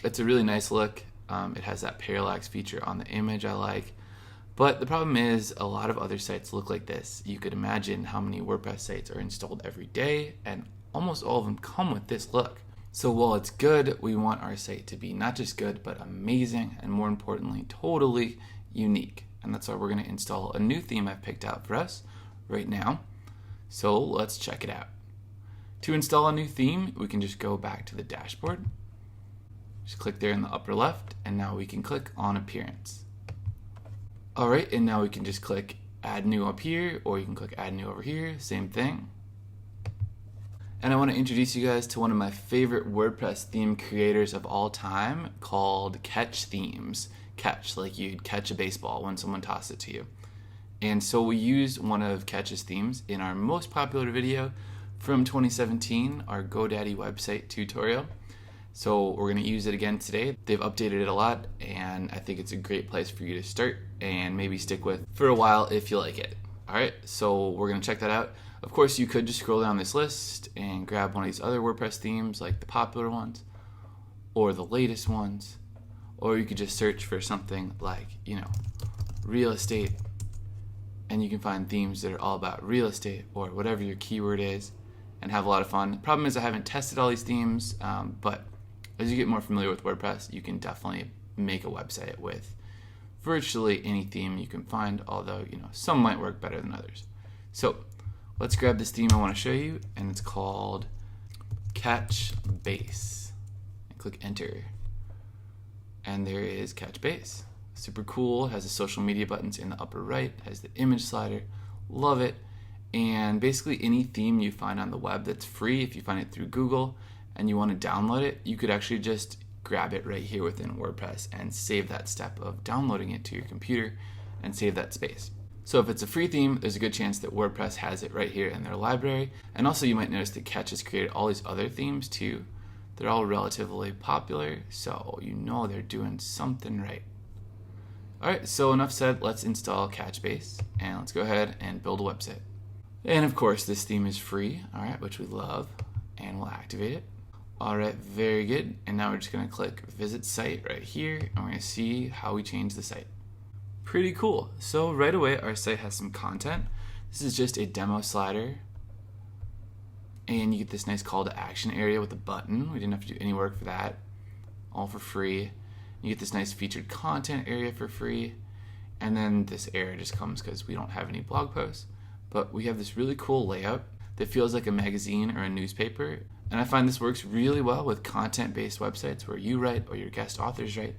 It's a really nice look. It has that parallax feature on the image I like. But the problem is a lot of other sites look like this. You could imagine how many WordPress sites are installed every day, and almost all of them come with this look. So while it's good, we want our site to be not just good, but amazing, and more importantly, totally unique. And that's why we're going to install a new theme I've picked out for us right now. So let's check it out. To install a new theme, we can just go back to the dashboard. Just click there in the upper left, and now we can click on Appearance. Alright, and now we can just click Add New up here, or you can click Add New over here, same thing. And I want to introduce you guys to one of my favorite WordPress theme creators of all time called Catch Themes. Catch, like you'd catch a baseball when someone tossed it to you. And so we used one of Catch's themes in our most popular video from 2017, our GoDaddy website tutorial. So we're going to use it again today. They've updated it a lot, and I think it's a great place for you to start and maybe stick with for a while if you like it. All right, so we're going to check that out. Of course, you could just scroll down this list and grab one of these other WordPress themes, like the popular ones, or the latest ones, Or you could just search for something like, real estate, and you can find themes that are all about real estate or whatever your keyword is, and have a lot of fun. The problem is I haven't tested all these themes, but as you get more familiar with WordPress, you can definitely make a website with virtually any theme you can find, although some might work better than others. So let's grab this theme I want to show you, and it's called Catch Base. And click enter, and there is Catch Base. Super cool. It has the social media buttons in the upper right, has the image slider. Love it. And basically any theme you find on the web that's free, if you find it through Google and you want to download it, you could actually just grab it right here within WordPress and save that step of downloading it to your computer and save that space. So if it's a free theme, there's a good chance that WordPress has it right here in their library. And also you might notice that Catch has created all these other themes too. They're all relatively popular, so they're doing something right. Alright, so enough said, let's install Catch Base and let's go ahead and build a website. And of course this theme is free, alright, which we love, and we'll activate it. Alright, very good. And now we're just going to click visit site right here, and we're going to see how we change the site. Pretty cool. So right away our site has some content. This is just a demo slider, and you get this nice call to action area with a button. We didn't have to do any work for that, all for free. You get this nice featured content area for free, and then this error just comes because we don't have any blog posts. But we have this really cool layout that feels like a magazine or a newspaper, and I find this works really well with content-based websites where you write or your guest authors write,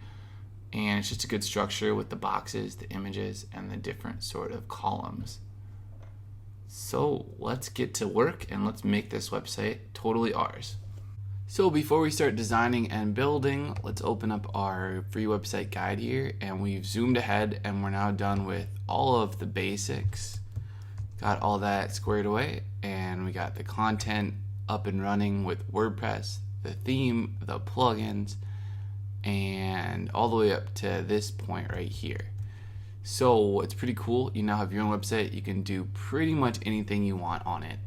and it's just a good structure with the boxes, the images, and the different sort of columns. So let's get to work and let's make this website totally ours. So before we start designing and building, let's open up our free website guide here, and we've zoomed ahead and we're now done with all of the basics. Got all that squared away, and we got the content up and running with WordPress, the theme, the plugins, and all the way up to this point right here. So it's pretty cool. You now have your own website. You can do pretty much anything you want on it.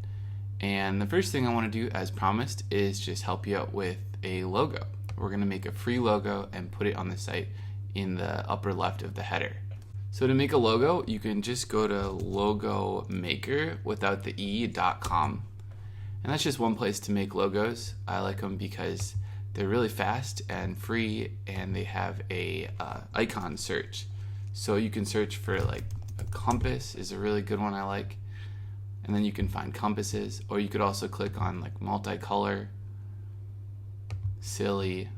And the first thing I want to do, as promised, is just help you out with a logo. We're going to make a free logo and put it on the site in the upper left of the header. So to make a logo, you can just go to logo maker without the e.com. And that's just one place to make logos. I like them because they're really fast and free, and they have a icon search. So you can search for like a compass is a really good one I like. And then you can find compasses, or you could also click on like multicolor, silly,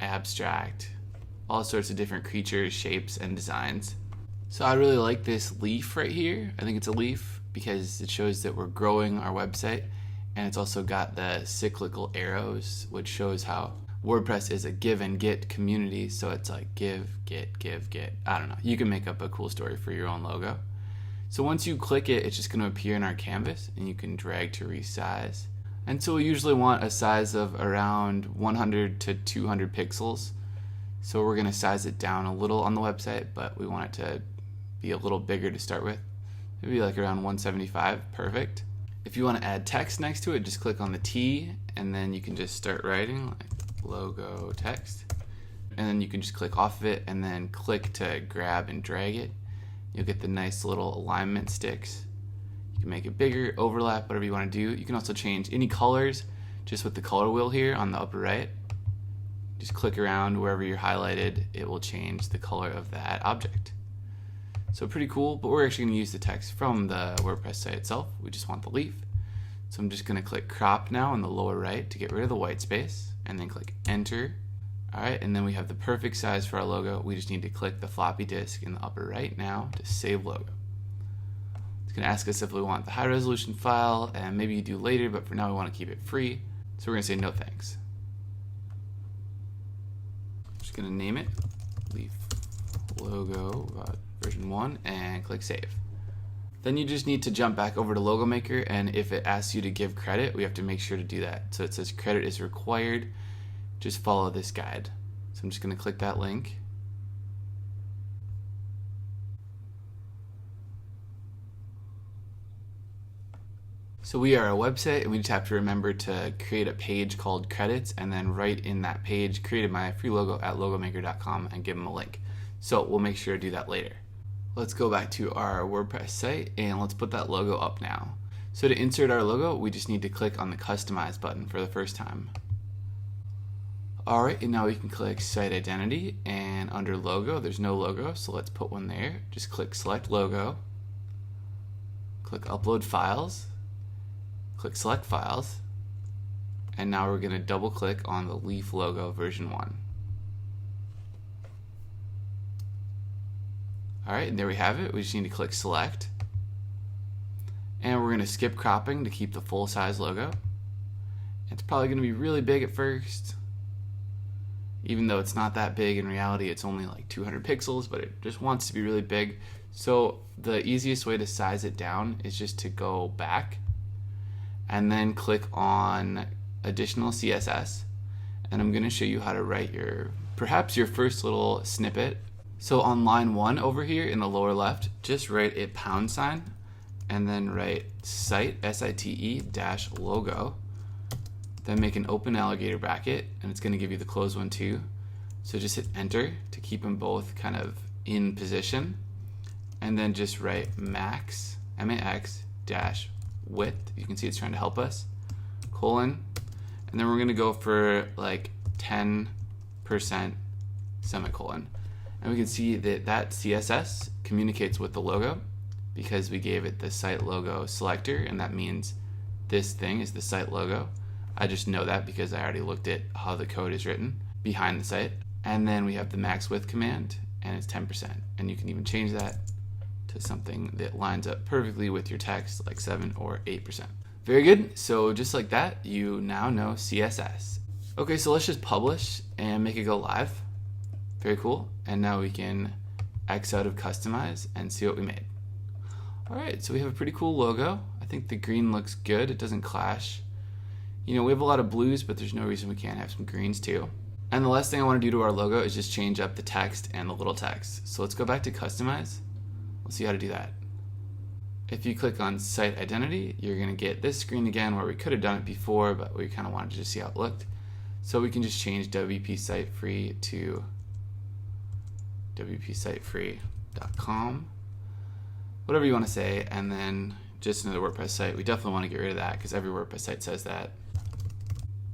abstract, all sorts of different creatures, shapes, and designs. So I really like this leaf right here. I think it's a leaf because it shows that we're growing our website, and it's also got the cyclical arrows, which shows how WordPress is a give and get community. So it's like give, get, give, get. I don't know. You can make up a cool story for your own logo. So once you click it, it's just going to appear in our canvas, and you can drag to resize. And so we usually want a size of around 100 to 200 pixels. So we're going to size it down a little on the website, but we want it to be a little bigger to start with. Maybe like around 175, perfect. If you want to add text next to it, just click on the T, and then you can just start writing like logo text. And then you can just click off of it and then click to grab and drag it. You'll get the nice little alignment sticks. You can make it bigger, overlap, whatever you want to do. You can also change any colors just with the color wheel here on the upper right. Just click around wherever you're highlighted, it will change the color of that object. So pretty cool, but we're actually going to use the text from the WordPress site itself. We just want the leaf. So I'm just going to click crop now in the lower right to get rid of the white space, and then click enter. Alright, and then we have the perfect size for our logo. We just need to click the floppy disk in the upper right now to save logo. It's going to ask us if we want the high resolution file, and maybe you do later, but for now we want to keep it free. So we're going to say no thanks. Just going to name it leaf logo version 1 and click save. Then you just need to jump back over to Logo Maker, and if it asks you to give credit, we have to make sure to do that. So it says credit is required. Just follow this guide. So I'm just going to click that link. So we are a website, and we just have to remember to create a page called credits, and then right in that page, created my free logo at logomaker.com and give them a link. So we'll make sure to do that later. Let's go back to our WordPress site and let's put that logo up now. So to insert our logo, we just need to click on the customize button for the first time. Alright, and now we can click site identity, and under logo, there's no logo, so let's put one there. Just click select logo, click upload files, click select files, and now we're going to double click on the leaf logo version 1. Alright, and there we have it. We just need to click select, and we're going to skip cropping to keep the full size logo. It's probably going to be really big at first, even though it's not that big. In reality, it's only like 200 pixels, but it just wants to be really big. So the easiest way to size it down is just to go back and then click on additional CSS, and I'm going to show you how to write perhaps your first little snippet. So on line 1 over here in the lower left, just write a £, and then write site, S-I-T-E, dash logo. Then make an open alligator bracket, and it's going to give you the close one too. So just hit enter to keep them both kind of in position. And then just write max, M-A-X, dash width. You can see it's trying to help us, colon. And then we're going to go for like 10%, semicolon. And we can see that that CSS communicates with the logo because we gave it the site logo selector, and that means this thing is the site logo. I just know that because I already looked at how the code is written behind the site. And then we have the max width command, and it's 10%. And you can even change that to something that lines up perfectly with your text, like 7 or 8%. Very good. So just like that, you now know CSS. Okay, so let's just publish and make it go live. Very cool. And now we can X out of customize and see what we made. All right, so we have a pretty cool logo. I think the green looks good. It doesn't clash. You know, we have a lot of blues, but there's no reason we can't have some greens too. And the last thing I want to do to our logo is just change up the text and the little text. So let's go back to customize. Let's see how to do that. If you click on site identity, you're going to get this screen again where we could have done it before, but we kind of wanted to just see how it looked. So we can just change WP Site Free to wpsitefree.com, whatever you want to say, and then just another WordPress site. We definitely want to get rid of that because every WordPress site says that.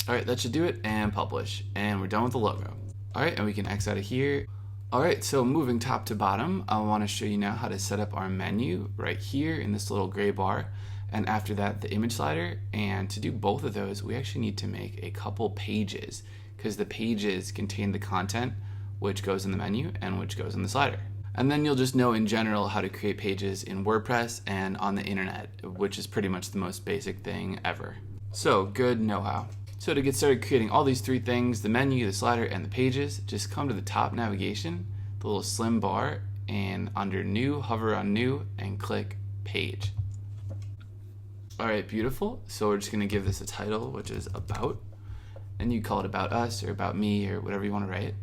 Alright, that should do it, and publish, and we're done with the logo. Alright, and we can X out of here. Alright, so moving top to bottom, I want to show you now how to set up our menu right here in this little gray bar, and after that the image slider. And to do both of those, we actually need to make a couple pages, because the pages contain the content which goes in the menu and which goes in the slider. And then you'll just know in general how to create pages in WordPress and on the internet, which is pretty much the most basic thing ever. So, good know-how. So to get started creating all these three things, the menu, the slider, and the pages, just come to the top navigation, the little slim bar, and under new, hover on new, and click page. Alright, beautiful. So we're just going to give this a title, which is about, and you call it about us or about me or whatever you want to write.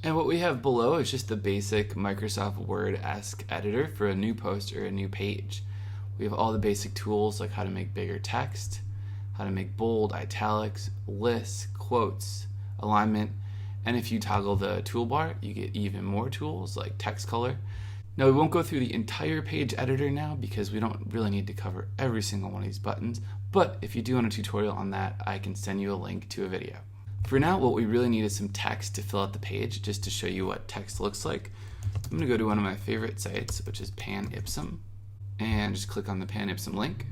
And what we have below is just the basic Microsoft Word-esque editor for a new post or a new page. We have all the basic tools like how to make bigger text, how to make bold, italics, lists, quotes, alignment, and if you toggle the toolbar, you get even more tools like text color. Now we won't go through the entire page editor now because we don't really need to cover every single one of these buttons, but if you do want a tutorial on that, I can send you a link to a video. For now, what we really need is some text to fill out the page, just to show you what text looks like. I'm going to go to one of my favorite sites, which is Pan Ipsum, and just click on the Pan Ipsum link.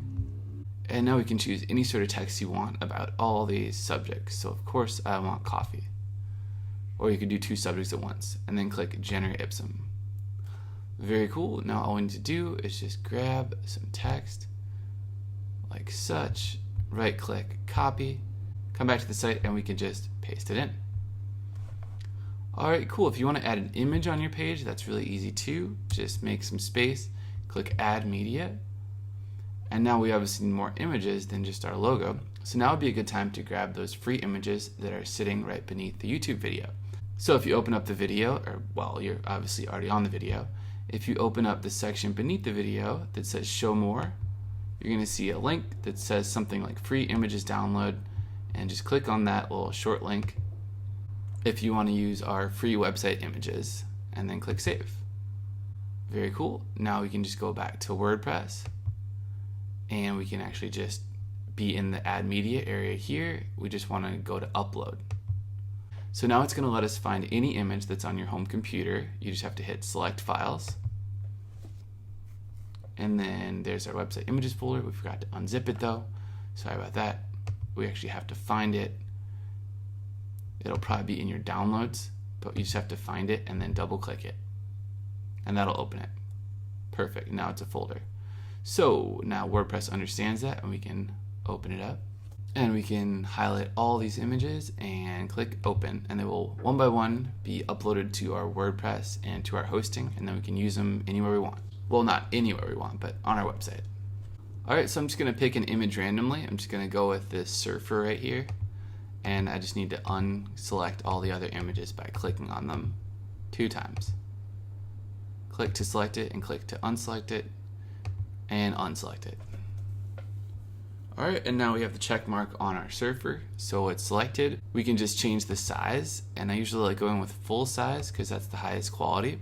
And now we can choose any sort of text you want about all these subjects. So of course I want coffee. Or you could do 2 subjects at once, and then click Generate Ipsum. Very cool. Now all we need to do is just grab some text, like such, right click, copy, come back to the site, and we can just paste it in. Alright, cool. If you want to add an image on your page, that's really easy too. Just make some space, click Add Media, and now we obviously need more images than just our logo. So now would be a good time to grab those free images that are sitting right beneath the YouTube video. So if you open up the video, or well, you're obviously already on the video, if you open up the section beneath the video that says Show More, you're going to see a link that says something like free images download, and just click on that little short link if you want to use our free website images, and then click save. Very cool. Now we can just go back to WordPress, and we can actually just be in the add media area here. We just want to go to upload. So now it's going to let us find any image that's on your home computer. You just have to hit select files. And then there's our website images folder. We forgot to unzip it though. Sorry about that. We actually have to find it. It'll probably be in your downloads, but you just have to find it and then double click it. And that'll open it. Perfect. Now it's a folder. So now WordPress understands that, and we can open it up. And we can highlight all these images and click open, and they will one by one be uploaded to our WordPress and to our hosting, and then we can use them anywhere we want. Well, not anywhere we want, but on our website. Alright, so I'm just going to pick an image randomly. I'm just going to go with this surfer right here, and I just need to unselect all the other images by clicking on them 2 times. Click to select it and click to unselect it and unselect it. Alright, and now we have the check mark on our surfer, so it's selected. We can just change the size, and I usually like going with full size because that's the highest quality,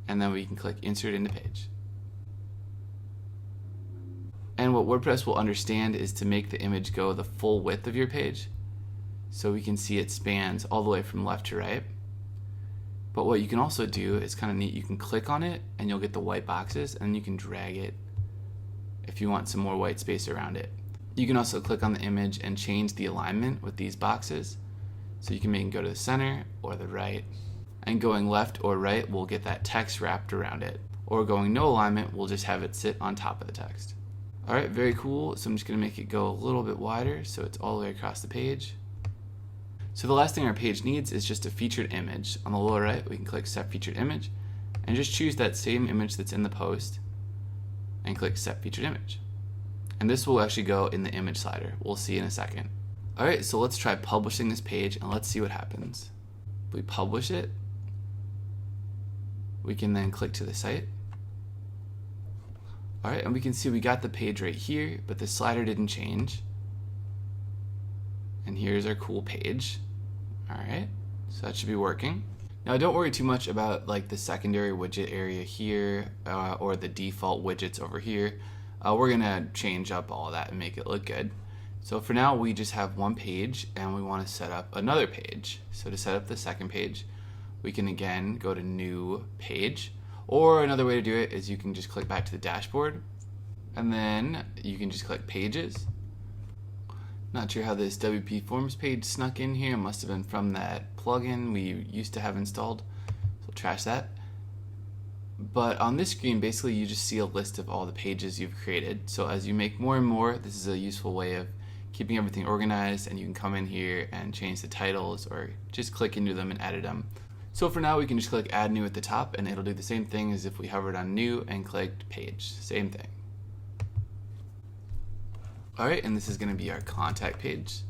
and then we can click insert into page. And what WordPress will understand is to make the image go the full width of your page, so we can see it spans all the way from left to right. But what you can also do is kind of neat. You can click on it and you'll get the white boxes, and you can drag it if you want some more white space around it. You can also click on the image and change the alignment with these boxes. So you can make it go to the center or the right. And going left or right will get that text wrapped around it. Or going no alignment, we'll just have it sit on top of the text. Alright, very cool. So I'm just going to make it go a little bit wider so it's all the way across the page. So the last thing our page needs is just a featured image. On the lower right, we can click Set Featured Image and just choose that same image that's in the post and click Set Featured Image. And this will actually go in the image slider. We'll see in a second. Alright, so let's try publishing this page and let's see what happens. If we publish it, we can then click to the site. Alright, and we can see we got the page right here, but the slider didn't change. And here's our cool page. Alright, so that should be working. Now don't worry too much about like the secondary widget area here or the default widgets over here. We're gonna change up all that and make it look good. So for now we just have one page and we want to set up another page. So to set up the second page, we can again go to new page, or another way to do it is you can just click back to the dashboard and then you can just click pages. Not sure how this WP Forms page snuck in here. It must have been from that plugin we used to have installed. So we'll trash that. But on this screen, basically you just see a list of all the pages you've created. So as you make more and more, this is a useful way of keeping everything organized, and you can come in here and change the titles or just click into them and edit them. So for now we can just click add new at the top, and it'll do the same thing as if we hovered on new and clicked page. Same thing. Alright, and this is going to be our contact page,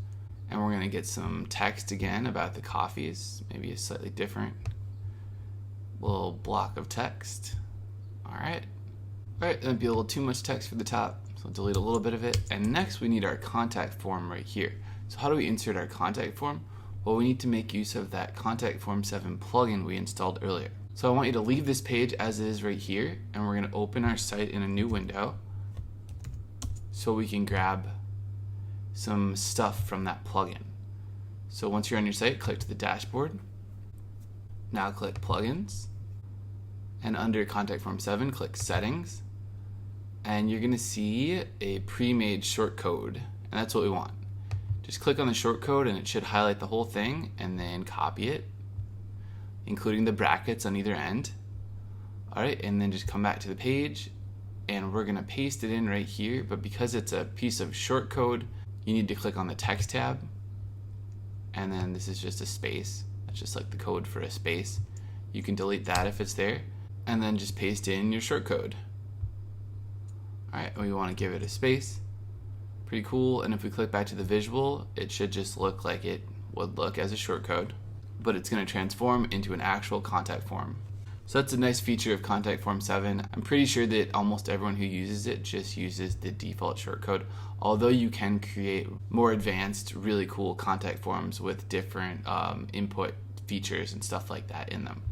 and we're going to get some text again about the coffees, maybe a slightly different little block of text. Alright, that might be a little too much text for the top, so I'll delete a little bit of it. And next we need our contact form right here. So how do we insert our contact form? Well, we need to make use of that Contact Form 7 plugin we installed earlier. So I want you to leave this page as it is right here, and we're going to open our site in a new window so we can grab some stuff from that plugin. So once you're on your site, click to the dashboard. Now click Plugins, and under Contact Form 7, click Settings, and you're going to see a pre-made shortcode, and that's what we want. Just click on the shortcode and it should highlight the whole thing, and then copy it, including the brackets on either end. Alright, and then just come back to the page, and we're going to paste it in right here, but because it's a piece of shortcode, you need to click on the text tab, and then this is just a space. That's just like the code for a space. You can delete that if it's there, and then just paste in your shortcode. Alright, we want to give it a space. Pretty cool, and if we click back to the visual, it should just look like it would look as a shortcode, but it's going to transform into an actual contact form. So that's a nice feature of Contact Form 7. I'm pretty sure that almost everyone who uses it just uses the default shortcode, although you can create more advanced, really cool contact forms with different input features and stuff like that in them.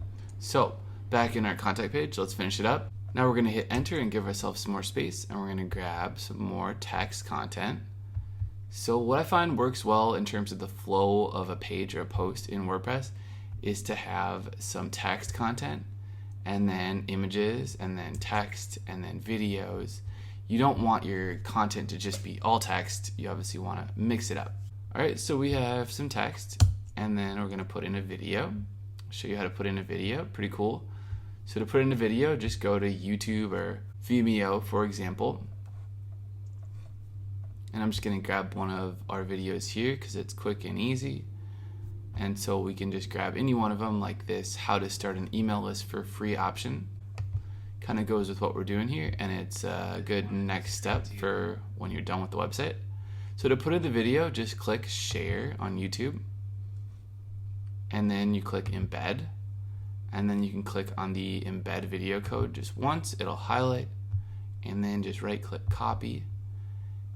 So back in our contact page, let's finish it up. Now we're going to hit enter and give ourselves some more space, and we're going to grab some more text content. So what I find works well in terms of the flow of a page or a post in WordPress is to have some text content, and then images, and then text, and then videos. You don't want your content to just be all text. You obviously want to mix it up. All right, so we have some text, and then we're going to put in a video. I'll show you how to put in a video. Pretty cool. So to put in a video, just go to YouTube or Vimeo, for example. And I'm just going to grab one of our videos here because it's quick and easy. And so we can just grab any one of them, like this how to start an email list for free option. Kind of goes with what we're doing here, and it's a good next step for when you're done with the website. So to put in the video, just click share on YouTube, and then you click embed, and then you can click on the embed video code just once. It'll highlight, and then just right click copy,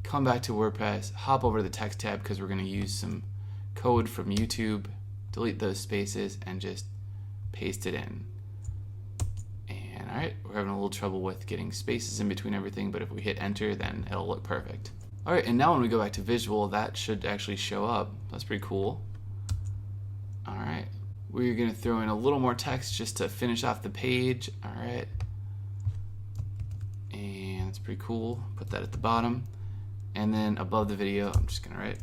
come back to WordPress, hop over to the text tab because we're going to use some code from YouTube, delete those spaces, and just paste it in. And alright, we're having a little trouble with getting spaces in between everything, but if we hit enter, then it'll look perfect. Alright, and now when we go back to visual, that should actually show up. That's pretty cool. Alright, we're going to throw in a little more text just to finish off the page. Alright, and it's pretty cool. Put that at the bottom. And then above the video, I'm just going to write,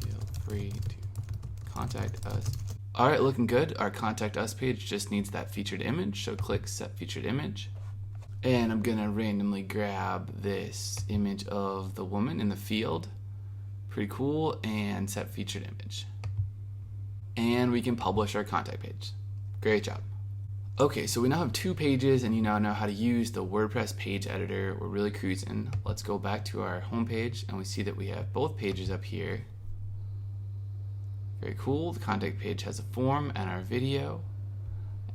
feel free to contact us. Alright, looking good. Our contact us page just needs that featured image, so click set featured image. And I'm going to randomly grab this image of the woman in the field. Pretty cool. And set featured image. And we can publish our contact page. Great job. Okay, so we now have 2 pages, and you now know how to use the WordPress page editor. We're really cruising. Let's go back to our home page, and we see that we have both pages up here. Very cool. The contact page has a form and our video,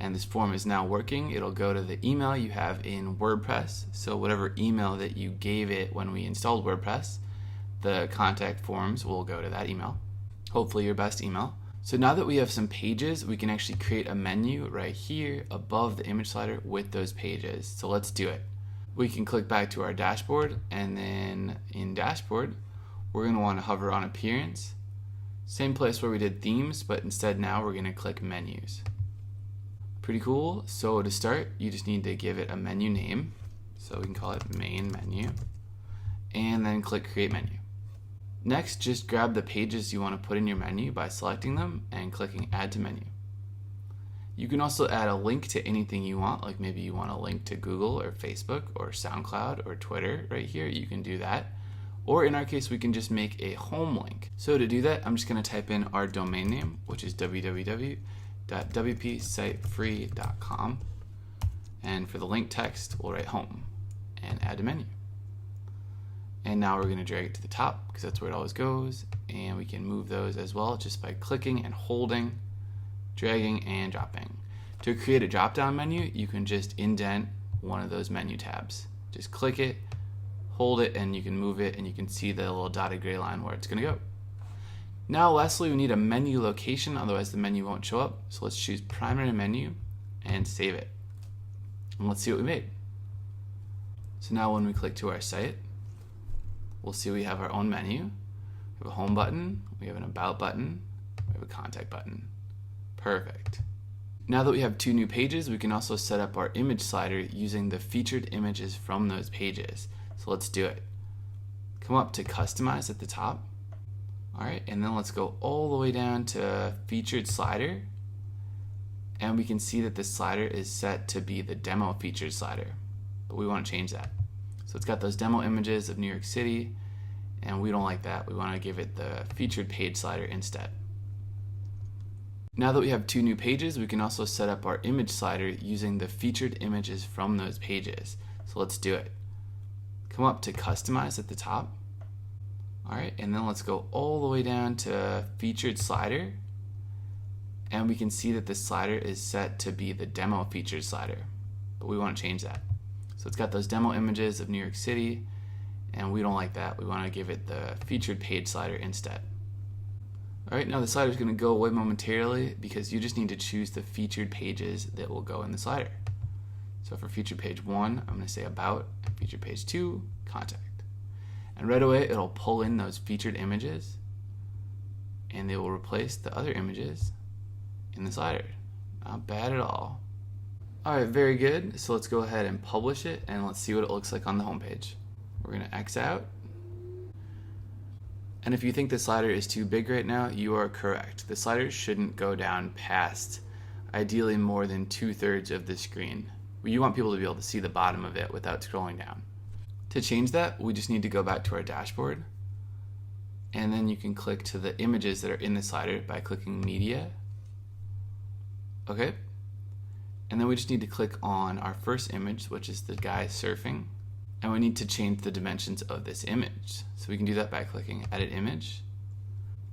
and this form is now working. It'll go to the email you have in WordPress. So whatever email that you gave it when we installed WordPress, the contact forms will go to that email. Hopefully your best email. So now that we have some pages, we can actually create a menu right here above the image slider with those pages. So let's do it. We can click back to our dashboard, and then in dashboard, we're going to want to hover on appearance. Same place where we did themes, but instead now we're going to click menus. Pretty cool. So to start, you just need to give it a menu name. So we can call it main menu, and then click create menu. Next, just grab the pages you want to put in your menu by selecting them and clicking add to menu. You can also add a link to anything you want, like maybe you want a link to Google or Facebook or SoundCloud or Twitter right here. You can do that. Or in our case, we can just make a home link. So to do that, I'm just going to type in our domain name, which is www.wpsitefree.com. And for the link text, we'll write home and add to menu. And now we're going to drag it to the top because that's where it always goes. And we can move those as well just by clicking and holding, dragging and dropping. To create a drop-down menu, you can just indent one of those menu tabs. Just click it, hold it, and you can move it, and you can see the little dotted gray line where it's going to go. Now lastly, we need a menu location, otherwise the menu won't show up. So let's choose primary menu and save it. And let's see what we made. So now when we click to our site, we'll see we have our own menu. We have a home button, we have an about button, we have a contact button. Perfect. Now that we have 2 new pages, we can also set up our image slider using the featured images from those pages. So let's do it. Come up to customize at the top. Alright, and then let's go all the way down to featured slider. And we can see that this slider is set to be the demo featured slider, but we want to change that. So it's got those demo images of New York City, and we don't like that. We want to give it the featured page slider instead. Now that we have 2 new pages, we can also set up our image slider using the featured images from those pages. So let's do it. Come up to customize at the top. Alright, and then let's go all the way down to featured slider. And we can see that this slider is set to be the demo featured slider, but we want to change that. So it's got those demo images of New York City, and we don't like that. We want to give it the featured page slider instead. All right, now the slider is going to go away momentarily because you just need to choose the featured pages that will go in the slider. So for featured page 1, I'm going to say about, and featured page 2, contact. And right away, it'll pull in those featured images, and they will replace the other images in the slider. Not bad at all. All right, very good. So let's go ahead and publish it, and let's see what it looks like on the home page. We're going to X out. And if you think the slider is too big right now, you are correct. The slider shouldn't go down past, ideally, more than 2/3 of the screen. You want people to be able to see the bottom of it without scrolling down. To change that, we just need to go back to our dashboard, and then you can click to the images that are in the slider by clicking Media. Okay. And then we just need to click on our first image, which is the guy surfing. And we need to change the dimensions of this image. So we can do that by clicking Edit Image.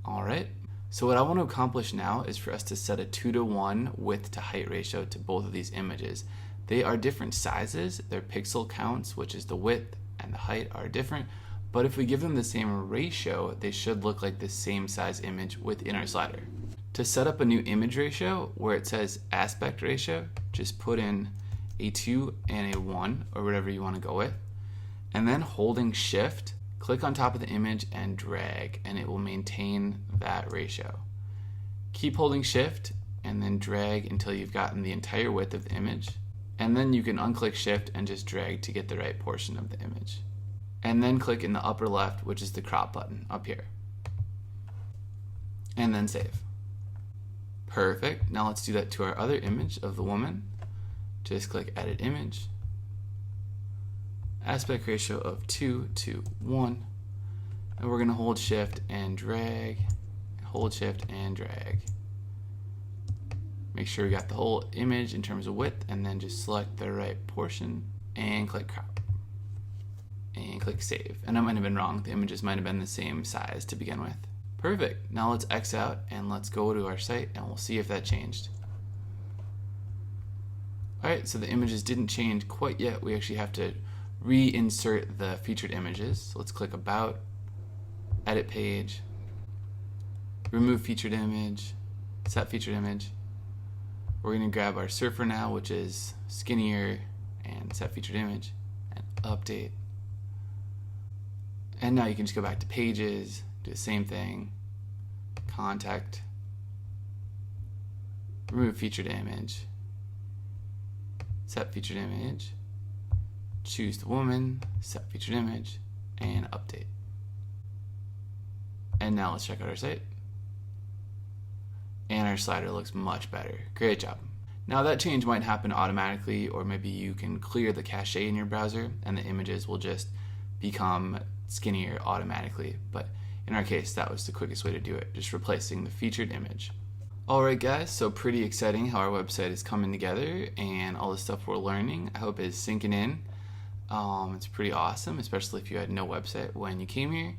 All right. So what I want to accomplish now is for us to set a 2:1 width to height ratio to both of these images. They are different sizes. Their pixel counts, which is the width and the height, are different. But if we give them the same ratio, they should look like the same size image within our slider. To set up a new image ratio where it says aspect ratio, just put in a 2 and a 1 or whatever you want to go with. And then holding Shift, click on top of the image and drag, and it will maintain that ratio. Keep holding Shift and then drag until you've gotten the entire width of the image. And then you can unclick Shift and just drag to get the right portion of the image. And then click in the upper left, which is the crop button up here. And then save. Perfect. Now let's do that to our other image of the woman. Just click Edit Image. Aspect ratio of 2:1. And we're going to hold Shift and drag. Hold Shift and drag. Make sure we got the whole image in terms of width, and then just select the right portion and click crop. And click save. And I might have been wrong. The images might have been the same size to begin with. Perfect. Now let's X out and let's go to our site and we'll see if that changed. Alright, so the images didn't change quite yet. We actually have to reinsert the featured images. So let's click About, Edit Page, Remove Featured Image, Set Featured Image. We're going to grab our surfer now, which is skinnier, and Set Featured Image, and Update. And now you can just go back to Pages, do the same thing, Contact, Remove Featured Image, Set Featured Image, choose the woman, Set Featured Image, and Update. And now let's check out our site. And our slider looks much better. Great job. Now that change might happen automatically, or maybe you can clear the cache in your browser and the images will just become skinnier automatically. But in our case, that was the quickest way to do it, just replacing the featured image. Alright guys, so pretty exciting how our website is coming together and all the stuff we're learning, I hope is sinking in. It's pretty awesome, especially if you had no website when you came here.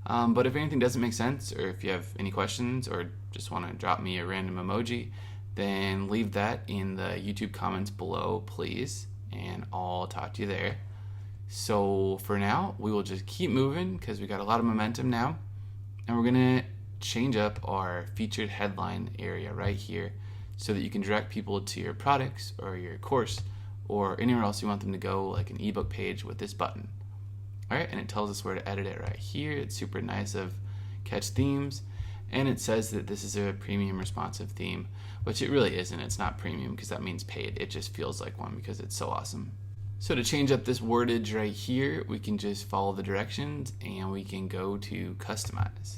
But if anything doesn't make sense, or if you have any questions, or just want to drop me a random emoji, then leave that in the YouTube comments below, please, and I'll talk to you there. So for now, we will just keep moving because we got a lot of momentum now, and we're gonna change up our featured headline area right here so that you can direct people to your products or your course or anywhere else you want them to go, like an ebook page with this button. Alright, and it tells us where to edit it right here. It's super nice of Catch Themes, and it says that this is a premium responsive theme, which it really isn't. It's not premium because that means paid. It just feels like one because it's so awesome. So to change up this wordage right here, we can just follow the directions and we can go to Customize.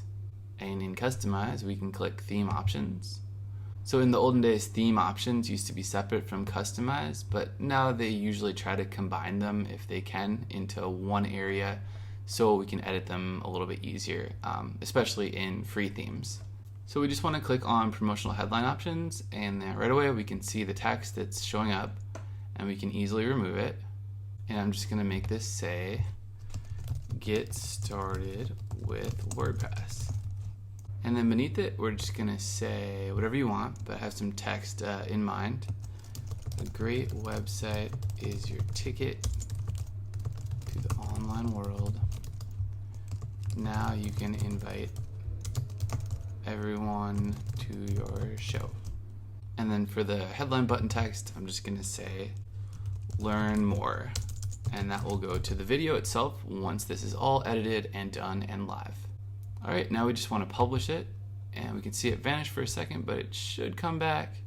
And in Customize, we can click Theme Options. So in the olden days, theme options used to be separate from Customize, but now they usually try to combine them if they can into one area so we can edit them a little bit easier, especially in free themes. So we just want to click on Promotional Headline Options, and then right away we can see the text that's showing up and we can easily remove it. And I'm just going to make this say, Get Started with WordPress. And then beneath it, we're just gonna say whatever you want, but have some text in mind. A great website is your ticket to the online world. Now you can invite everyone to your show. And then for the headline button text, I'm just gonna say learn more. And that will go to the video itself once this is all edited and done and live. All right, now we just want to publish it, and we can see it vanish for a second, but it should come back,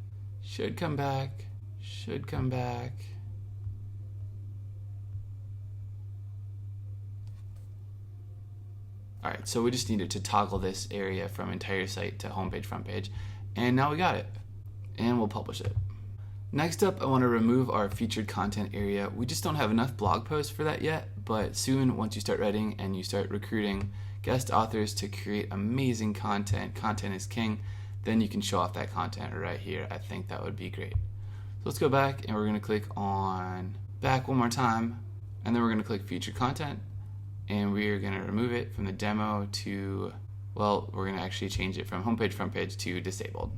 should come back, should come back. All right, so we just needed to toggle this area from entire site to homepage, front page, and now we got it, and we'll publish it. Next up, I want to remove our featured content area. We just don't have enough blog posts for that yet, but soon, once you start writing and you start recruiting guest authors to create amazing content, content is king, then you can show off that content right here. I think that would be great. So let's go back, and we're going to click on back one more time, and then we're going to click featured content, and we're going to remove it from the demo to, well, we're going to actually change it from homepage, front page to disabled.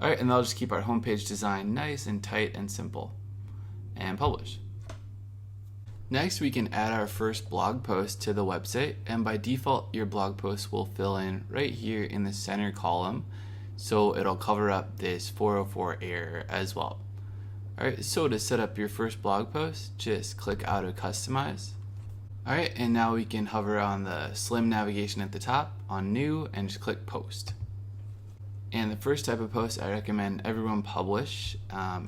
All right, and that'll just keep our homepage design nice and tight and simple. And publish. Next, we can add our first blog post to the website, and by default, your blog post will fill in right here in the center column, so it'll cover up this 404 error as well. All right, so to set up your first blog post, just click Auto Customize. All right, and now we can hover on the slim navigation at the top on New and just click Post. And the first type of post I recommend everyone publish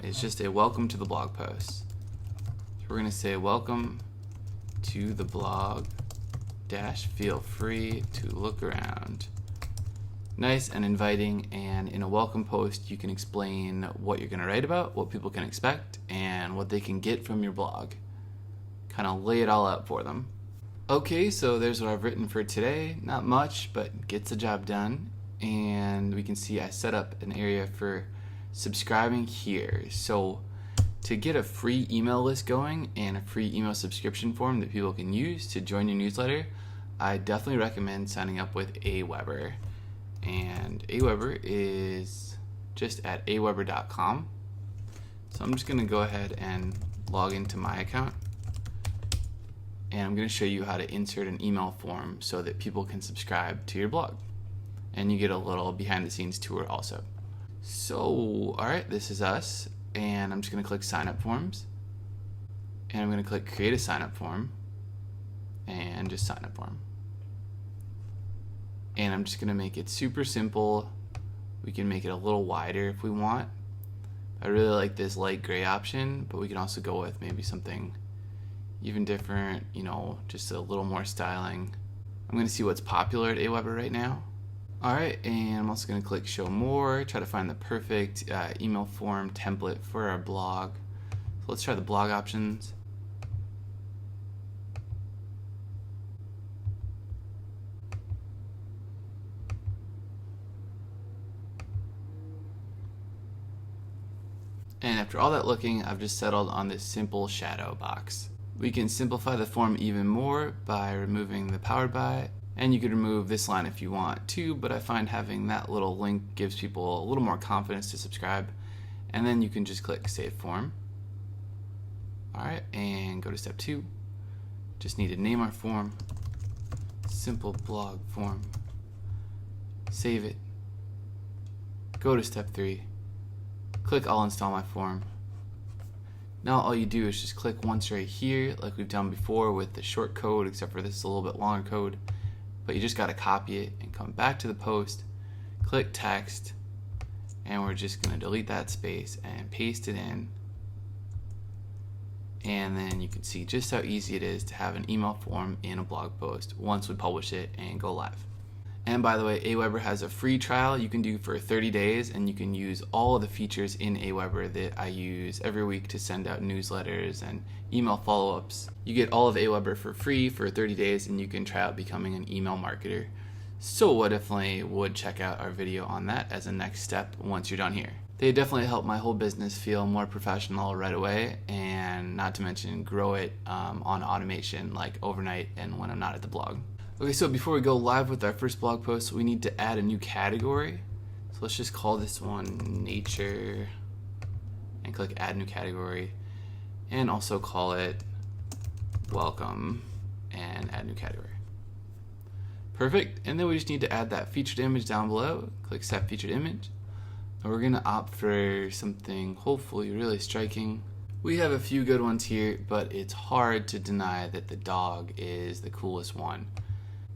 is just a welcome to the blog post. So we're going to say welcome to the blog dash feel free to look around. Nice and inviting, and in a welcome post you can explain what you're going to write about, what people can expect, and what they can get from your blog. Kind of lay it all out for them. Okay, so there's what I've written for today. Not much, but gets the job done. And we can see I set up an area for subscribing here. So to get a free email list going and a free email subscription form that people can use to join your newsletter, I definitely recommend signing up with Aweber. And Aweber is just at aweber.com. So I'm just going to go ahead and log into my account. And I'm going to show you how to insert an email form so that people can subscribe to your blog. And you get a little behind the scenes tour also. So, all right, this is us, and I'm just gonna click sign up forms, and I'm gonna click create a sign up form, and just sign up form. And I'm just gonna make it super simple. We can make it a little wider if we want. I really like this light gray option, but we can also go with maybe something even different, you know, just a little more styling. I'm gonna see what's popular at Aweber right now. All right, and I'm also going to click show more, try to find the perfect email form template for our blog. So let's try the blog options. And after all that looking, I've just settled on this simple shadow box. We can simplify the form even more by removing the powered by. And you could remove this line if you want too, but I find having that little link gives people a little more confidence to subscribe. And then you can just click Save Form. All right, and go to step 2. Just need to name our form. Simple blog form. Save it. Go to step 3. Click I'll install my form. Now all you do is just click once right here, like we've done before with the short code, except for this is a little bit longer code. But you just got to copy it and come back to the post, click text, and we're just going to delete that space and paste it in. And then you can see just how easy it is to have an email form in a blog post once we publish it and go live. And by the way, Aweber has a free trial you can do for 30 days, and you can use all of the features in Aweber that I use every week to send out newsletters and email follow-ups. You get all of Aweber for free for 30 days, and you can try out becoming an email marketer. So I definitely would check out our video on that as a next step once you're done here. They definitely help my whole business feel more professional right away, and not to mention grow it on automation like overnight and when I'm not at the blog. Okay, so before we go live with our first blog post, we need to add a new category. So let's just call this one nature and click add new category, and also call it welcome and add new category. Perfect. And then we just need to add that featured image down below. Click set featured image. And we're going to opt for something hopefully really striking. We have a few good ones here, but it's hard to deny that the dog is the coolest one.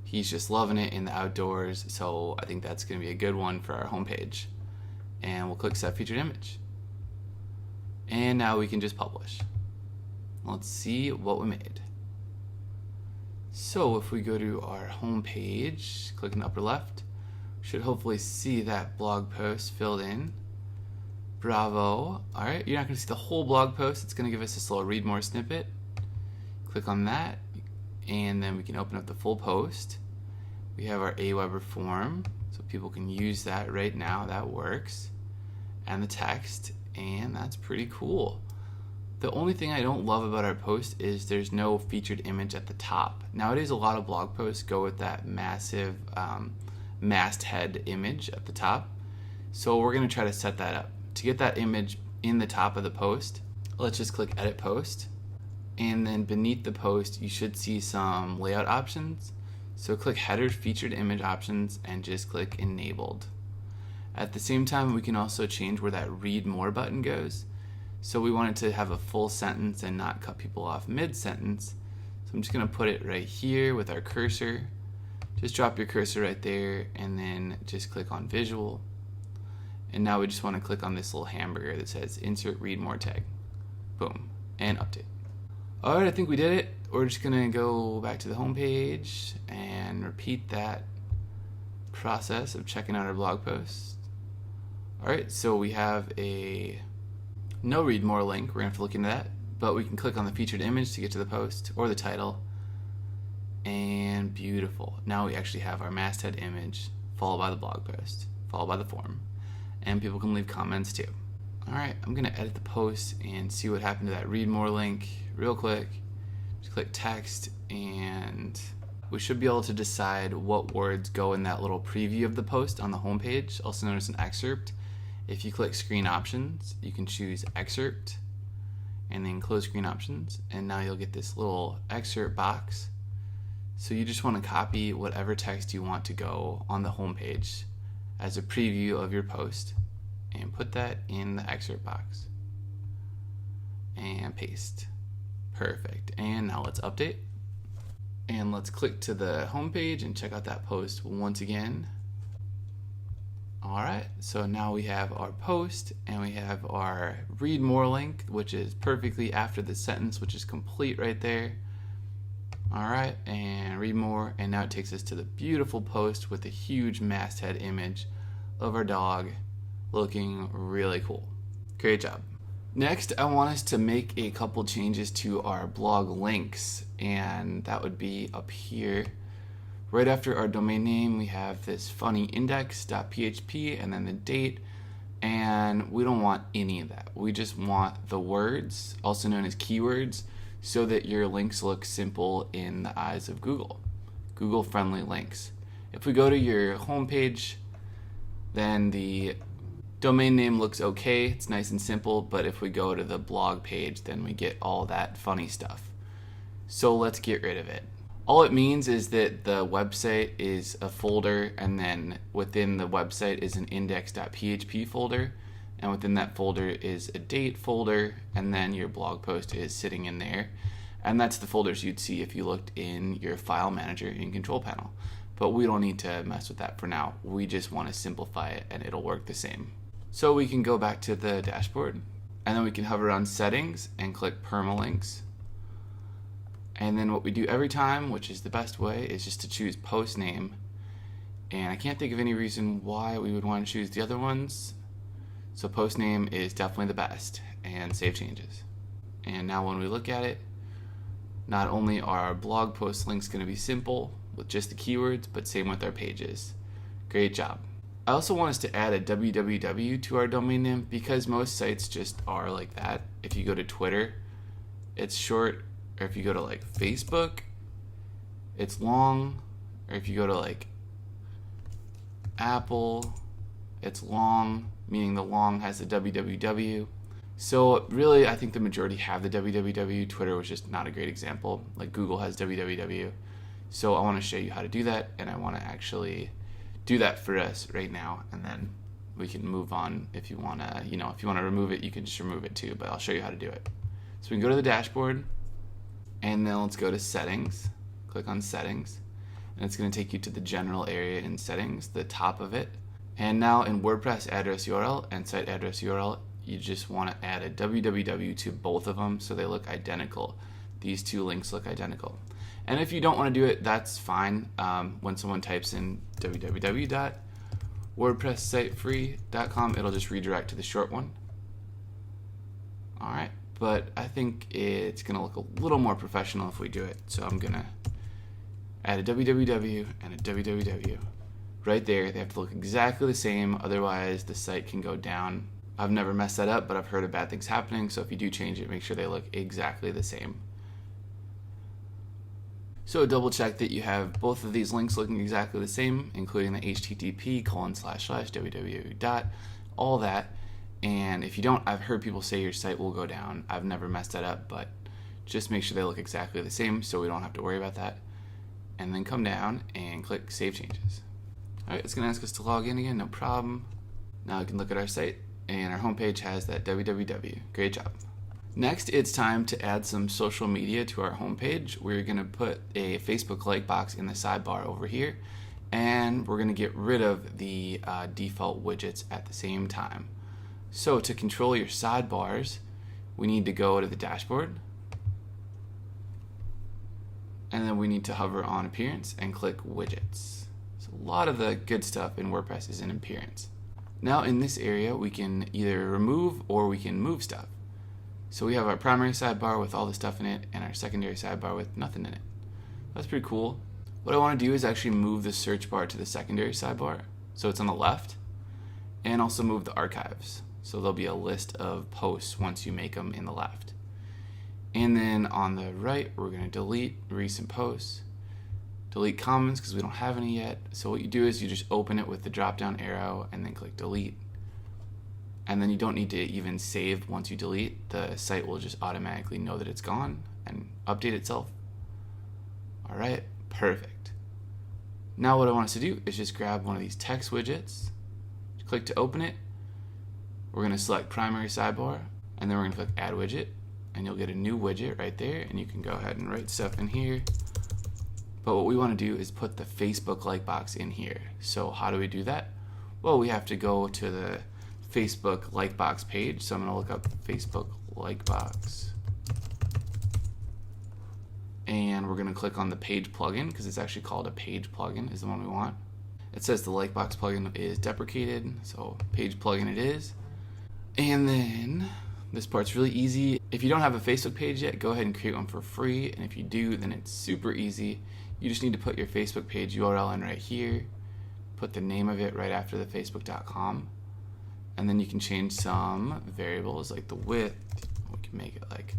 He's just loving it in the outdoors, so I think that's going to be a good one for our homepage. And we'll click set featured image. And now we can just publish. Let's see what we made. So if we go to our home page, click in the upper left, we should hopefully see that blog post filled in. Bravo. Alright, you're not going to see the whole blog post. It's going to give us this little read more snippet. Click on that, and then we can open up the full post. We have our Aweber form, so people can use that right now. That works. And the text, and that's pretty cool. The only thing I don't love about our post is there's no featured image at the top. Nowadays, a lot of blog posts go with that massive masthead image at the top. So we're going to try to set that up. To get that image in the top of the post, let's just click Edit Post. And then beneath the post, you should see some layout options. So click Header Featured Image Options and just click Enabled. At the same time, we can also change where that Read More button goes. So we want it to have a full sentence and not cut people off mid-sentence. So I'm just going to put it right here with our cursor. Just drop your cursor right there and then just click on Visual. And now we just want to click on this little hamburger that says Insert Read More tag. Boom. And update. Alright, I think we did it. We're just going to go back to the home page and repeat that process of checking out our blog post. Alright, so we have a no read more link. We're going to have to look into that, but we can click on the featured image to get to the post or the title. And beautiful. Now we actually have our masthead image followed by the blog post, followed by the form, and people can leave comments too. Alright, I'm going to edit the post and see what happened to that read more link real quick. Just click text, and we should be able to decide what words go in that little preview of the post on the home page, also known as an excerpt. If you click screen options, you can choose excerpt and then close screen options, and now you'll get this little excerpt box. So you just want to copy whatever text you want to go on the home page as a preview of your post and put that in the excerpt box and paste. Perfect. And now let's update, and let's click to the home page and check out that post once again. Alright, so now we have our post and we have our read more link, which is perfectly after the sentence, which is complete right there. Alright, and read more, and now it takes us to the beautiful post with a huge masthead image of our dog looking really cool. Great job. Next, I want us to make a couple changes to our blog links, and that would be up here. Right after our domain name, we have this funny index.php and then the date, and we don't want any of that. We just want the words, also known as keywords, so that your links look simple in the eyes of Google. Google-friendly links. If we go to your home page, then the domain name looks okay. It's nice and simple, but if we go to the blog page, then we get all that funny stuff. So let's get rid of it. All it means is that the website is a folder, and then within the website is an index.php folder, and within that folder is a date folder, and then your blog post is sitting in there. And that's the folders you'd see if you looked in your file manager in Control Panel. But we don't need to mess with that for now. We just want to simplify it, and it'll work the same. So we can go back to the dashboard, and then we can hover on Settings and click Permalinks. And then what we do every time, which is the best way, is just to choose post name. And I can't think of any reason why we would want to choose the other ones. So post name is definitely the best, and save changes. And now when we look at it, not only are our blog post links going to be simple with just the keywords, but same with our pages. Great job. I also want us to add a www to our domain name because most sites just are like that. If you go to Twitter, it's short. Or if you go to like Facebook, it's long. or if you go to like Apple, it's long, meaning the long has the www. So really, I think the majority have the www. Twitter was just not a great example. Like Google has www. So I want to show you how to do that, and I want to actually do that for us right now, and then we can move on. If you want to, if you want to remove it, you can just remove it too, but I'll show you how to do it. So we can go to the dashboard, and then let's go to settings. Click on settings, and it's going to take you to the general area in settings, the top of it. And now in WordPress address URL and site address URL, you just want to add a www to both of them so they look identical. These two links look identical. And if you don't want to do it, that's fine. When someone types in www.wordpresssitefree.com, it'll just redirect to the short one. Alright, but I think it's going to look a little more professional if we do it. So I'm going to add a www and a www. Right there, they have to look exactly the same, otherwise the site can go down. I've never messed that up, but I've heard of bad things happening, so if you do change it, make sure they look exactly the same. So double check that you have both of these links looking exactly the same, including the http://www. All that. And if you don't, I've heard people say your site will go down. I've never messed that up, but just make sure they look exactly the same so we don't have to worry about that. And then come down and click Save Changes. Alright, it's going to ask us to log in again, no problem. Now we can look at our site, and our homepage has that www. Great job. Next, it's time to add some social media to our homepage. We're going to put a Facebook like box in the sidebar over here, and we're going to get rid of the default widgets at the same time. So to control your sidebars, we need to go to the dashboard, and then we need to hover on appearance and click widgets. So a lot of the good stuff in WordPress is in appearance. Now in this area, we can either remove or we can move stuff. So we have our primary sidebar with all the stuff in it and our secondary sidebar with nothing in it. That's pretty cool. What I want to do is actually move the search bar to the secondary sidebar, so it's on the left, and also move the archives. So there'll be a list of posts once you make them in the left. And then on the right, we're going to delete recent posts, delete comments because we don't have any yet. So what you do is you just open it with the drop down arrow and then click delete. And then you don't need to even save once you delete. The site will just automatically know that it's gone and update itself. Alright, perfect. Now what I want us to do is just grab one of these text widgets, click to open it. We're going to select primary sidebar, and then we're going to click add widget, and you'll get a new widget right there, and you can go ahead and write stuff in here. But what we want to do is put the Facebook like box in here. So how do we do that? Well, we have to go to the Facebook like box page. So I'm going to look up Facebook like box, and we're going to click on the page plugin because it's actually called a page plugin is the one we want. It says the like box plugin is deprecated, so page plugin it is. And then this part's really easy. If you don't have a Facebook page yet, go ahead and create one for free, and if you do, then it's super easy. You just need to put your Facebook page URL in right here, put the name of it right after the facebook.com, and then you can change some variables like the width. We can make it like,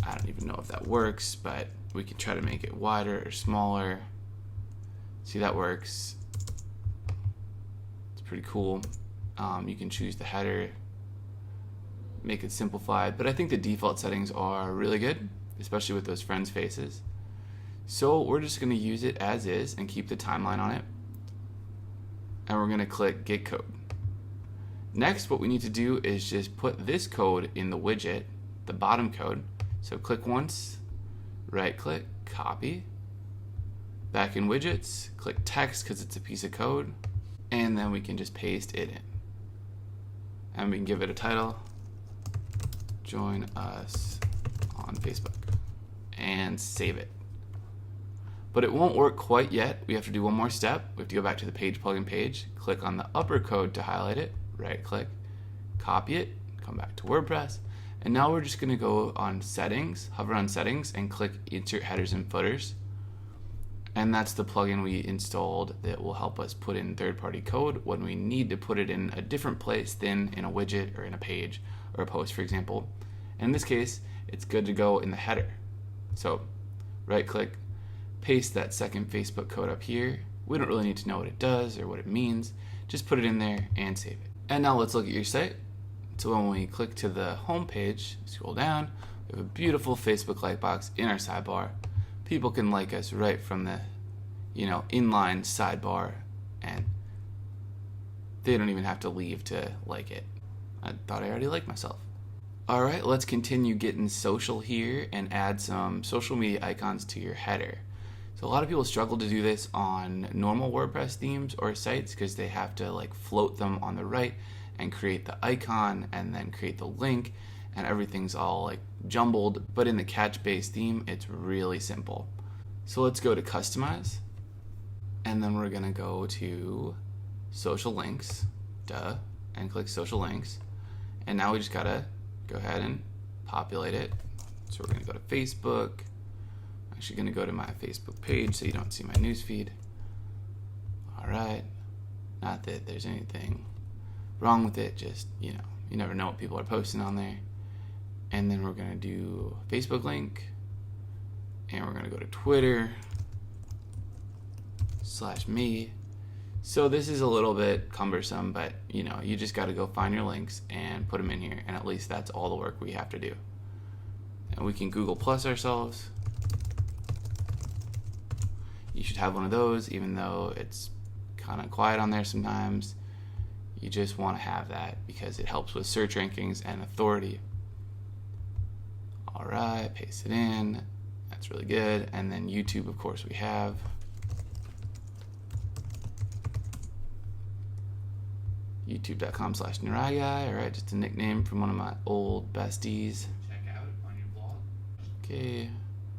I don't even know if that works, but we can try to make it wider or smaller. See, that works. It's pretty cool. You can choose the header, make it simplified, but I think the default settings are really good, especially with those friends faces. So we're just going to use it as is and keep the timeline on it, and we're going to click get code. Next, what we need to do is just put this code in the widget, the bottom code. So click once, right click, copy, back in widgets, click text because it's a piece of code, and then we can just paste it in. And we can give it a title, join us on Facebook, and save it. But it won't work quite yet. We have to do one more step. We have to go back to the page plugin page, click on the upper code to highlight it, right click, copy it, come back to WordPress, and now we're just going to go on settings, hover on settings, and click insert headers and footers. And that's the plugin we installed that will help us put in third-party code when we need to put it in a different place than in a widget or in a page or a post, for example. In this case, it's good to go in the header. So right click, paste that second Facebook code up here. We don't really need to know what it does or what it means. Just put it in there and save it. And now let's look at your site. So when we click to the home page, scroll down, we have a beautiful Facebook like box in our sidebar. People can like us right from the, inline sidebar, and they don't even have to leave to like it. I thought I already liked myself. All right, let's continue getting social here and add some social media icons to your header. So a lot of people struggle to do this on normal WordPress themes or sites because they have to float them on the right and create the icon and then create the link, and everything's all jumbled. But in the catch-based theme, it's really simple. So let's go to customize, and then we're gonna go to social links, and click social links. And now we just gotta go ahead and populate it. So we're gonna go to Facebook. I'm actually gonna go to my Facebook page so you don't see my newsfeed. All right, not that there's anything wrong with it, just you never know what people are posting on there. And then we're gonna do Facebook link, and we're gonna go to Twitter /me. So this is a little bit cumbersome, but you just got to go find your links and put them in here, and at least that's all the work we have to do. And we can Google Plus ourselves. You should have one of those, even though it's kind of quiet on there sometimes. You just want to have that because it helps with search rankings and authority. All right, paste it in. That's really good. And then YouTube, of course, we have. youtube.com/Naragai. All right, just a nickname from one of my old besties. Check out on your blog. Okay,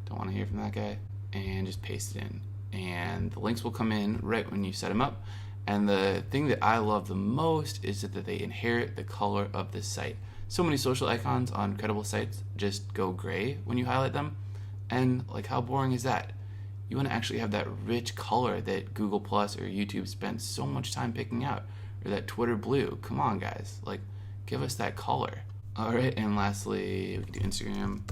don't want to hear from that guy. And just paste it in. And the links will come in right when you set them up. And the thing that I love the most is that they inherit the color of the site. So many social icons on credible sites just go gray when you highlight them. And how boring is that? You want to actually have that rich color that Google Plus or YouTube spent so much time picking out. Or that Twitter blue. Come on, guys. Give us that color. All right, and lastly, we can do Instagram.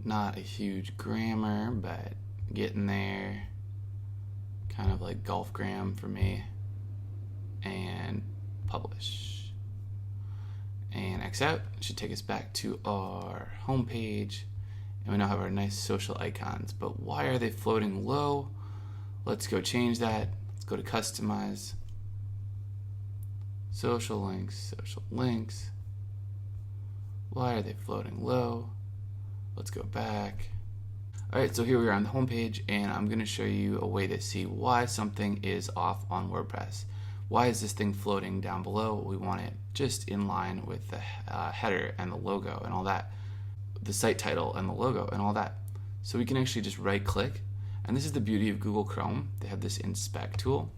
Not a huge grammar, but getting there. Kind of like golfgram for me. And publish. And X out. It should take us back to our home page. And we now have our nice social icons. But why are they floating low? Let's go change that. Let's go to customize. Social links, social links. Why are they floating low? Let's go back. All right, so here we are on the home page, and I'm going to show you a way to see why something is off on WordPress. Why is this thing floating down below? We want it just in line with the header and the logo and all that. The site title and the logo and all that. So we can actually just right click, and this is the beauty of Google Chrome. They have this inspect tool,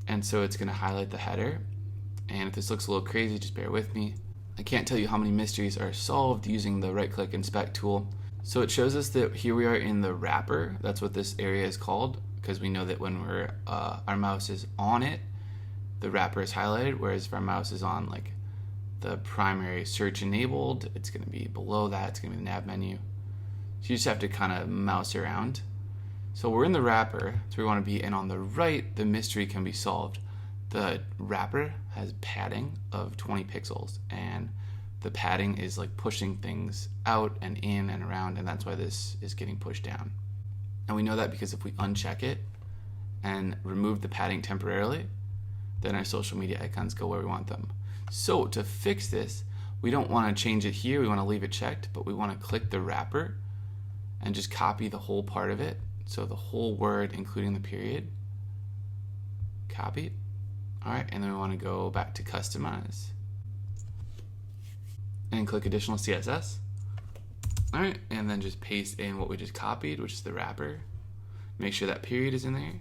and so it's going to highlight the header. And if this looks a little crazy, just bear with me. I can't tell you how many mysteries are solved using the right click inspect tool. So it shows us that here we are in the wrapper. That's what this area is called, because we know that when our mouse is on it, the wrapper is highlighted, whereas if our mouse is on the primary search enabled, it's going to be below that. It's going to be the nav menu. So you just have to kind of mouse around. So we're in the wrapper, so we want to be, and on the right, the mystery can be solved. The wrapper has padding of 20 pixels, and the padding is pushing things out and in and around, and that's why this is getting pushed down. And we know that because if we uncheck it and remove the padding temporarily, then our social media icons go where we want them. So to fix this, we don't want to change it here, we want to leave it checked, but we want to click the wrapper and just copy the whole part of it. So the whole word, including the period. Copy. All right, and then we want to go back to customize and click additional CSS. All right, and then just paste in what we just copied, which is the wrapper. Make sure that period is in there.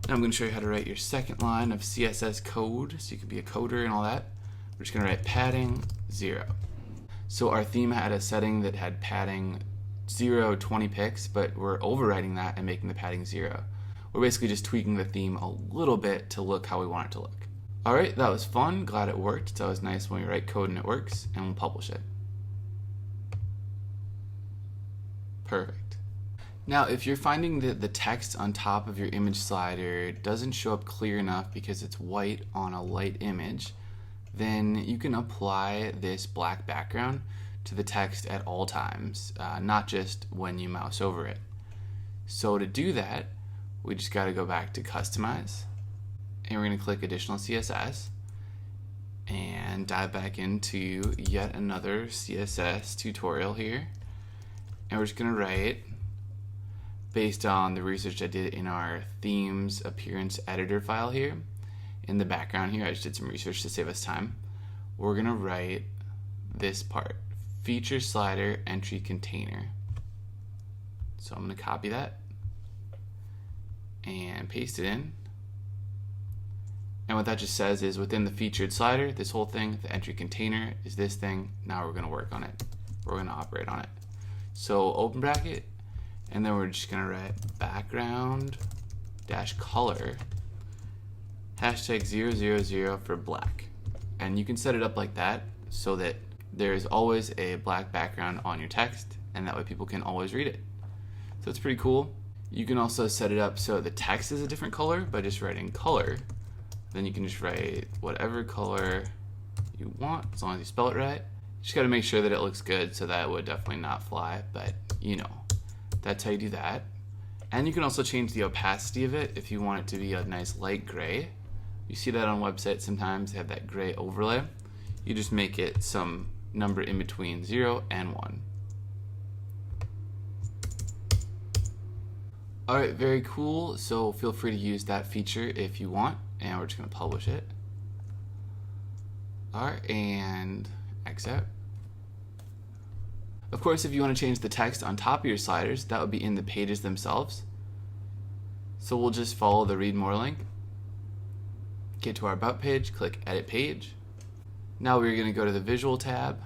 Now I'm going to show you how to write your second line of CSS code, so you can be a coder and all that. We're just going to write padding 0. So our theme had a setting that had padding 0, 20 pixels, but we're overriding that and making the padding 0. We're basically just tweaking the theme a little bit to look how we want it to look. Alright, that was fun. Glad it worked. It's always nice when we write code and it works, and we'll publish it. Perfect. Now, if you're finding that the text on top of your image slider doesn't show up clear enough because it's white on a light image, then you can apply this black background to the text at all times, not just when you mouse over it. So to do that, we just got to go back to Customize, and we're going to click Additional CSS and dive back into yet another CSS tutorial here. And we're just going to write, based on the research I did in our themes appearance editor file here, in the background here, I just did some research to save us time. We're going to write this part, feature slider entry container. So I'm going to copy that and paste it in. And what that just says is within the featured slider, this whole thing, the entry container is this thing. Now we're going to work on it. We're going to operate on it. So open bracket, and then we're just going to write background dash color hashtag 000 for black. And you can set it up like that so that there's always a black background on your text, and that way people can always read it. So it's pretty cool. You can also set it up so the text is a different color by just writing color. Then you can just write whatever color you want as long as you spell it right. You just got to make sure that it looks good, so that would definitely not fly, but you know, that's how you do that. And you can also change the opacity of it if you want it to be a nice light gray. You see that on websites sometimes, they have that gray overlay. You just make it some number in between 0 and 1. Alright, very cool. So feel free to use that feature if you want. And we're just going to publish it. Alright, and X out. Of course, if you want to change the text on top of your sliders, that would be in the pages themselves. So we'll just follow the read more link. Get to our About page, click Edit Page. Now we're going to go to the Visual tab.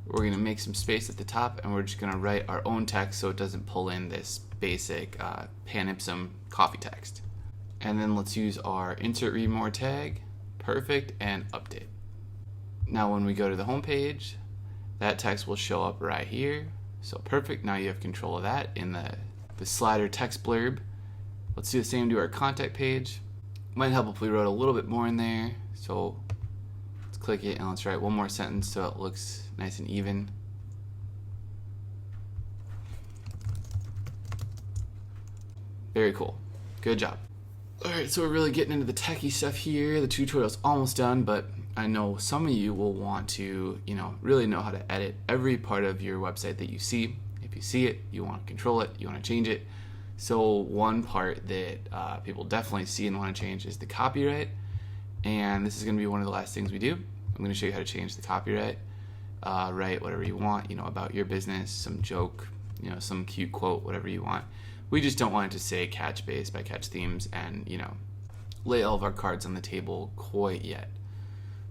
We're going to make some space at the top, and we're just going to write our own text so it doesn't pull in this basic panipsum coffee text. And then let's use our Insert Read More tag. Perfect, and update. Now when we go to the home page, that text will show up right here. So perfect, now you have control of that in the slider text blurb. Let's do the same to our contact page. Might help if we wrote a little bit more in there. So let's click it and let's write one more sentence so it looks nice and even. Very cool. Good job. Alright, so we're really getting into the techie stuff here. The tutorial's almost done, but I know some of you will want to, really know how to edit every part of your website that you see. If you see it, you want to control it, you want to change it. So one part that people definitely see and want to change is the copyright. And this is going to be one of the last things we do. I'm going to show you how to change the copyright. Write whatever you want, about your business, some joke, some cute quote, whatever you want. We just don't want it to say catch base by Catch Themes and, lay all of our cards on the table quite yet.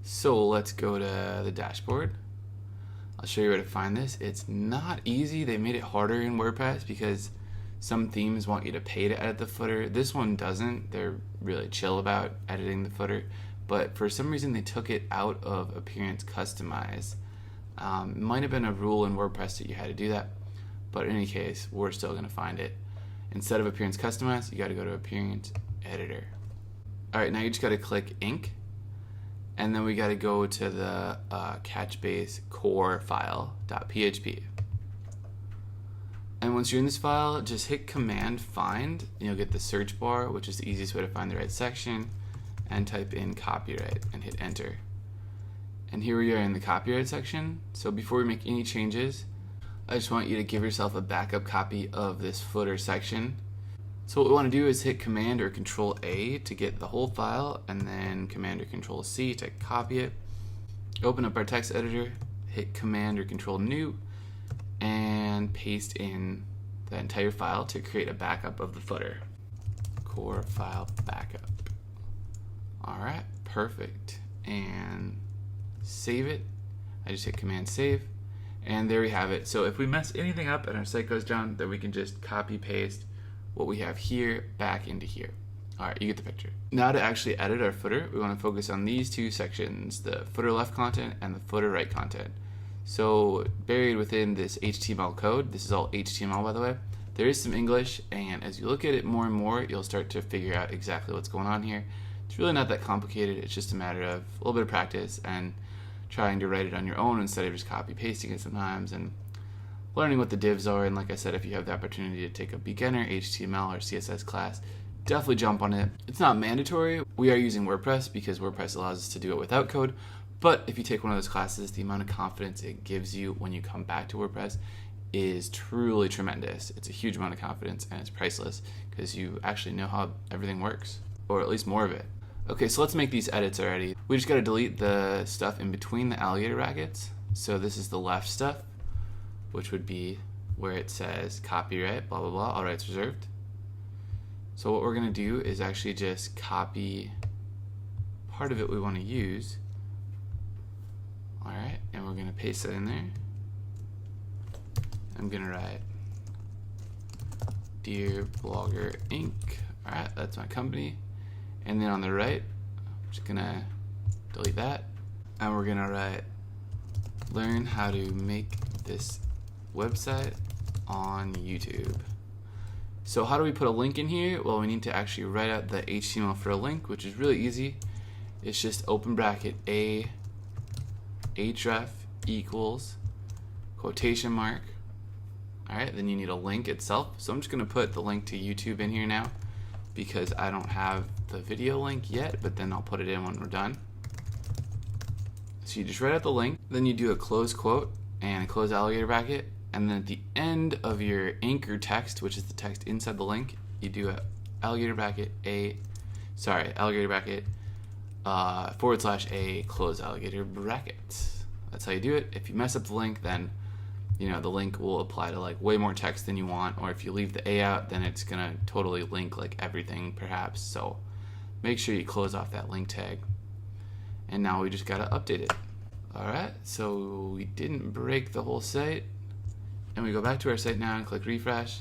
So let's go to the dashboard. I'll show you where to find this. It's not easy. They made it harder in WordPress because some themes want you to pay to edit the footer. This one doesn't. They're really chill about editing the footer. But for some reason, they took it out of Appearance Customize. It might have been a rule in WordPress that you had to do that. But in any case, we're still going to find it. Instead of Appearance Customize, you got to go to Appearance Editor. Alright, now you just got to click Ink. And then we got to go to the catchbase core file.php. And once you're in this file, just hit Command Find, and you'll get the search bar, which is the easiest way to find the right section, and type in copyright and hit Enter. And here we are in the copyright section. So before we make any changes, I just want you to give yourself a backup copy of this footer section. So what we want to do is hit Command or Control A to get the whole file, and then Command or Control C to copy it. Open up our text editor, hit Command or Control New, and paste in the entire file to create a backup of the footer. Core file backup. Alright, perfect. And save it. I just hit Command Save. And there we have it. So if we mess anything up and our site goes down, then we can just copy paste what we have here back into here. All right, you get the picture. Now to actually edit our footer, we want to focus on these two sections, the footer left content and the footer right content. So buried within this HTML code, this is all HTML by the way, there is some English, and as you look at it more and more, you'll start to figure out exactly what's going on here. It's really not that complicated. It's just a matter of a little bit of practice and trying to write it on your own instead of just copy pasting it sometimes, and learning what the divs are. And like I said, if you have the opportunity to take a beginner HTML or CSS class, definitely jump on it. It's not mandatory. We are using WordPress because WordPress allows us to do it without code. But if you take one of those classes, the amount of confidence it gives you when you come back to WordPress is truly tremendous. It's a huge amount of confidence, and it's priceless because you actually know how everything works, or at least more of it. Okay, so let's make these edits already. We just got to delete the stuff in between the alligator brackets. So this is the left stuff, which would be where it says copyright, blah, blah, blah, all rights reserved. So what we're going to do is actually just copy part of it we want to use. All right, and we're going to paste that in there. I'm going to write Dear Blogger Inc. All right, that's my company. And then on the right, I'm just going to delete that. And we're going to write learn how to make this website on YouTube. So how do we put a link in here? Well, we need to actually write out the HTML for a link, which is really easy. It's just open bracket a href equals quotation mark. All right, then you need a link itself. So I'm just gonna put the link to YouTube in here now because I don't have the video link yet, but then I'll put it in when we're done. So you just write out the link, then you do a close quote and a close alligator bracket, and then at the end of your anchor text, which is the text inside the link, you do a alligator bracket /a close alligator bracket. That's how you do it. If you mess up the link, then the link will apply to like way more text than you want, or if you leave the A out, then it's gonna totally link like everything perhaps. So make sure you close off that link tag. And now we just gotta update it. All right, so we didn't break the whole site. And we go back to our site now and click refresh.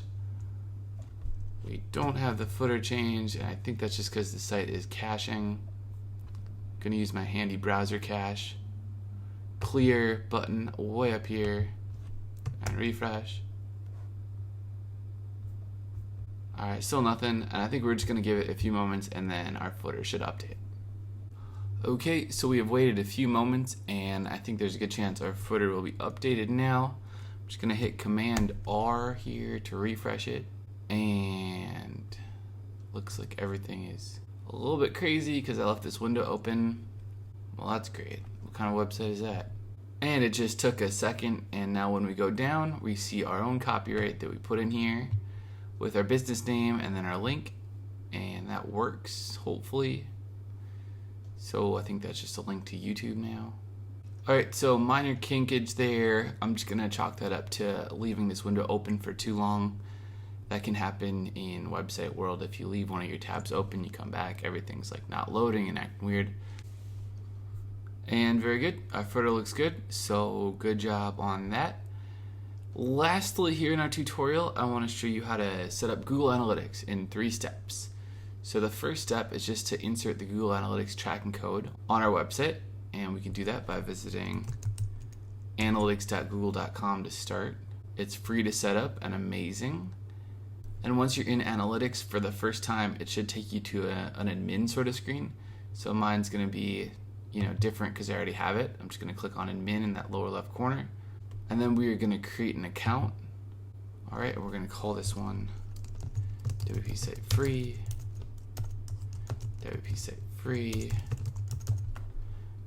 We don't have the footer change, and I think that's just because the site is caching. I'm gonna use my handy browser cache. Clear button way up here, and refresh. All right, still nothing, and I think we're just gonna give it a few moments and then our footer should update. Okay, so we have waited a few moments, and I think there's a good chance our footer will be updated now. I'm just gonna hit Command R here to refresh it, and looks like everything is a little bit crazy because I left this window open. Well, that's great. What kind of website is that? And it just took a second, and now when we go down, we see our own copyright that we put in here with our business name and then our link, and that works, hopefully. So I think that's just a link to YouTube now. All right, so minor kinkage there. I'm just gonna chalk that up to leaving this window open for too long. That can happen in website world. If you leave one of your tabs open, you come back, everything's like not loading and acting weird. And very good, our footer looks good, so good job on that. Lastly, here in our tutorial, I wanna show you how to set up Google Analytics in 3 steps. So the first step is just to insert the Google Analytics tracking code on our website, and we can do that by visiting analytics.google.com to start. It's free to set up and amazing. And once you're in Analytics for the first time, it should take you to an admin sort of screen. So mine's gonna be different because I already have it. I'm just gonna click on admin in that lower left corner. And then we are gonna create an account. All right, we're gonna call this one WP Site Free. WP Site Free.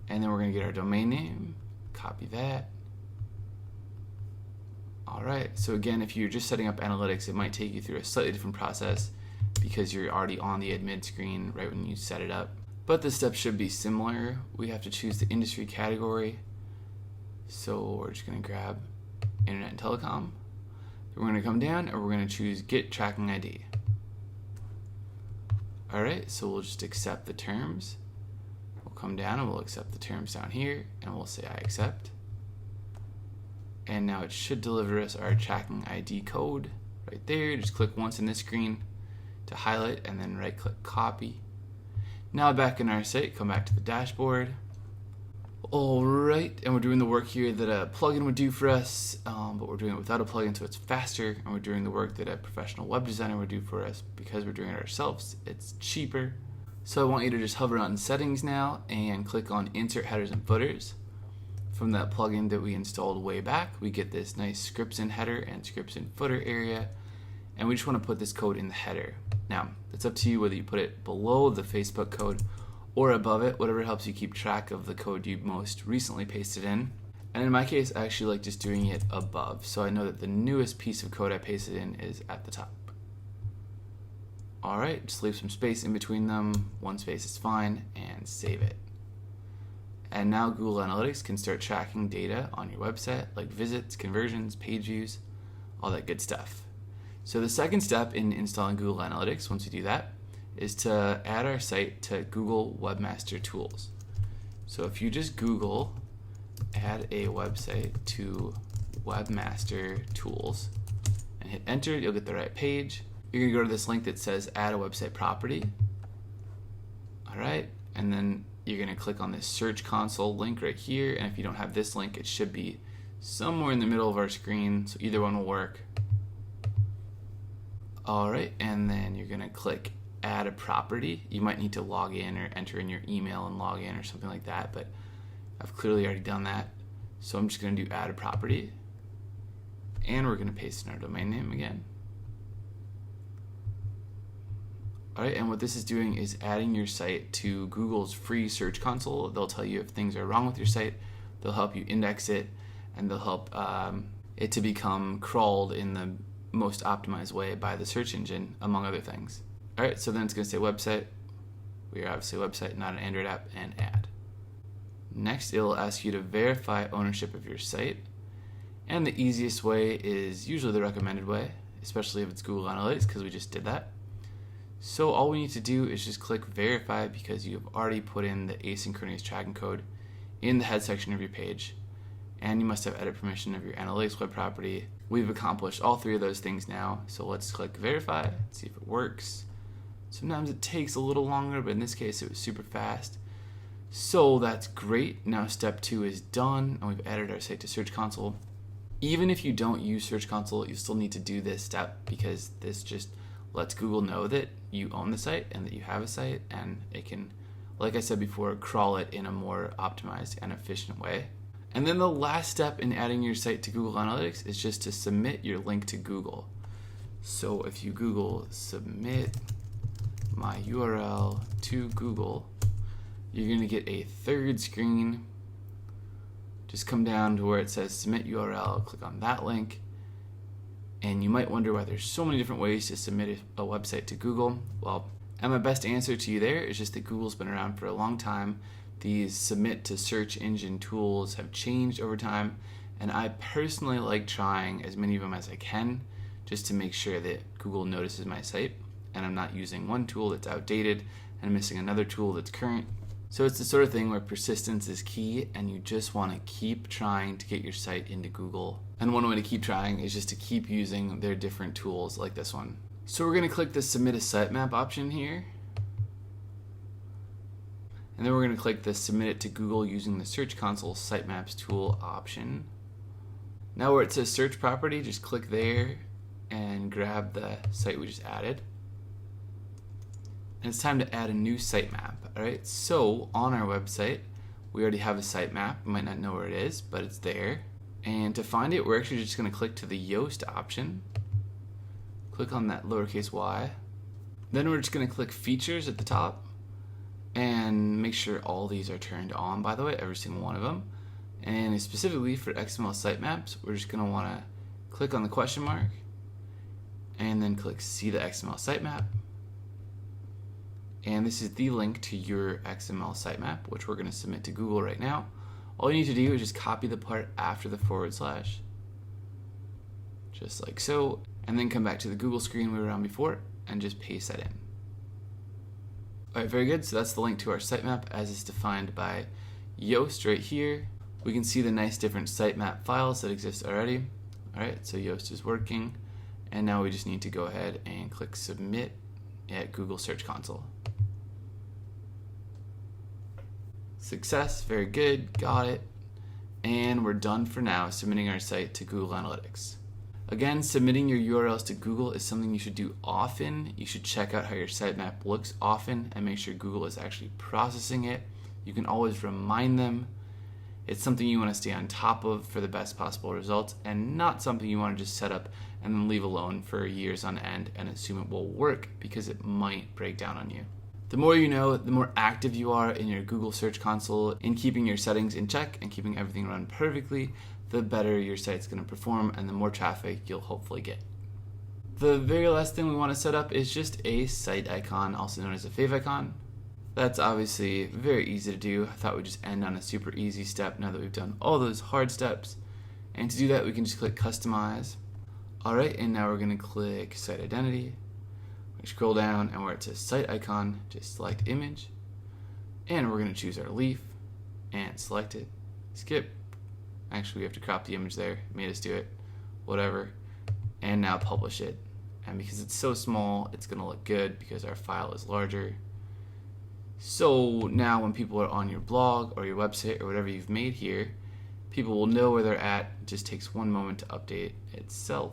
And then we're gonna get our domain name, copy that. All right, so again, if you're just setting up analytics, it might take you through a slightly different process because you're already on the admin screen right when you set it up. But the steps should be similar. We have to choose the industry category. So we're just gonna grab Internet and Telecom. Then we're gonna come down and we're gonna choose Get Tracking ID. All right, so we'll just accept the terms. We'll come down and we'll accept the terms down here, and we'll say I accept. And now it should deliver us our tracking ID code right there. Just click once in this screen to highlight and then right click copy. Now back in our site, come back to the dashboard. Alright, and we're doing the work here that a plugin would do for us, but we're doing it without a plugin, so it's faster, and we're doing the work that a professional web designer would do for us because we're doing it ourselves. It's cheaper. So I want you to just hover on settings now and click on insert headers and footers. From that plugin that we installed way back, we get this nice scripts in header and scripts in footer area, and we just want to put this code in the header. Now, it's up to you whether you put it below the Facebook code or above it, whatever helps you keep track of the code you most recently pasted in. And in my case, I actually like just doing it above, so I know that the newest piece of code I pasted in is at the top. Alright, just leave some space in between them, one space is fine, and save it. And now Google Analytics can start tracking data on your website, like visits, conversions, page views, all that good stuff. So the second step in installing Google Analytics, once we do that, is to add our site to Google Webmaster Tools. So if you just Google add a website to Webmaster Tools and hit enter, you'll get the right page. You're going to go to this link that says add a website property. Alright, and then you're going to click on this search console link right here, and if you don't have this link, it should be somewhere in the middle of our screen, so either one will work. Alright, and then you're going to click add a property. You might need to log in or enter in your email and log in or something like that, but I've clearly already done that. So I'm just going to do add a property, and we're going to paste in our domain name again. Alright, and what this is doing is adding your site to Google's free search console. They'll tell you if things are wrong with your site, they'll help you index it, and they'll help it to become crawled in the most optimized way by the search engine, among other things. Alright, so then it's going to say website. We are obviously a website, not an Android app, and add. Next, it'll ask you to verify ownership of your site. And the easiest way is usually the recommended way, especially if it's Google Analytics, because we just did that. So all we need to do is just click verify because you've already put in the asynchronous tracking code in the head section of your page. And you must have edit permission of your analytics web property. We've accomplished all three of those things now, so let's click verify, see if it works. Sometimes it takes a little longer, but in this case it was super fast. So that's great. Now step 2 is done, and we've added our site to Search Console. Even if you don't use Search Console, you still need to do this step because this just lets Google know that you own the site and that you have a site, and it can, like I said before, crawl it in a more optimized and efficient way. And then the last step in adding your site to Google Analytics is just to submit your link to Google. So if you Google submit my URL to Google, you're going to get a third screen. Just come down to where it says submit URL, click on that link, and you might wonder why there's so many different ways to submit a website to Google. Well, and my best answer to you there is just that Google's been around for a long time. These submit to search engine tools have changed over time, and I personally like trying as many of them as I can just to make sure that Google notices my site and I'm not using one tool that's outdated and missing another tool that's current. So it's the sort of thing where persistence is key, and you just want to keep trying to get your site into Google. And one way to keep trying is just to keep using their different tools like this one. So we're going to click the submit a sitemap option here. And then we're going to click the submit it to Google using the Search Console Sitemaps tool option. Now where it says search property, just click there and grab the site we just added. And it's time to add a new sitemap. Alright, so on our website, we already have a sitemap. You might not know where it is, but it's there. And to find it, we're actually just going to click to the Yoast option. Click on that lowercase y. Then we're just going to click features at the top. And make sure all these are turned on, by the way, every single one of them. And specifically for XML sitemaps, we're just going to want to click on the question mark and then click see the XML sitemap. And this is the link to your XML sitemap, which we're going to submit to Google right now. All you need to do is just copy the part after the /, just like so, and then come back to the Google screen we were on before and just paste that in. Alright, very good. So that's the link to our sitemap as is defined by Yoast right here. We can see the nice different sitemap files that exist already. Alright, so Yoast is working, and now we just need to go ahead and click submit at Google Search Console. Success, very good, got it. And we're done for now submitting our site to Google Analytics. Again, submitting your URLs to Google is something you should do often. You should check out how your sitemap looks often and make sure Google is actually processing it. You can always remind them. It's something you want to stay on top of for the best possible results, and not something you want to just set up and then leave alone for years on end and assume it will work, because it might break down on you. The more you know, the more active you are in your Google Search Console in keeping your settings in check and keeping everything run perfectly, the better your site's going to perform and the more traffic you'll hopefully get. The very last thing we want to set up is just a site icon, also known as a favicon. That's obviously very easy to do. I thought we'd just end on a super easy step now that we've done all those hard steps. And to do that, we can just click Customize. Alright, and now we're going to click Site Identity. We scroll down, and where it says Site Icon, just select Image. And we're going to choose our leaf and select it. Skip. Actually, we have to crop the image there. It made us do it. Whatever. And now publish it. And because it's so small, it's going to look good because our file is larger. So now when people are on your blog or your website or whatever you've made here, people will know where they're at. It just takes one moment to update itself.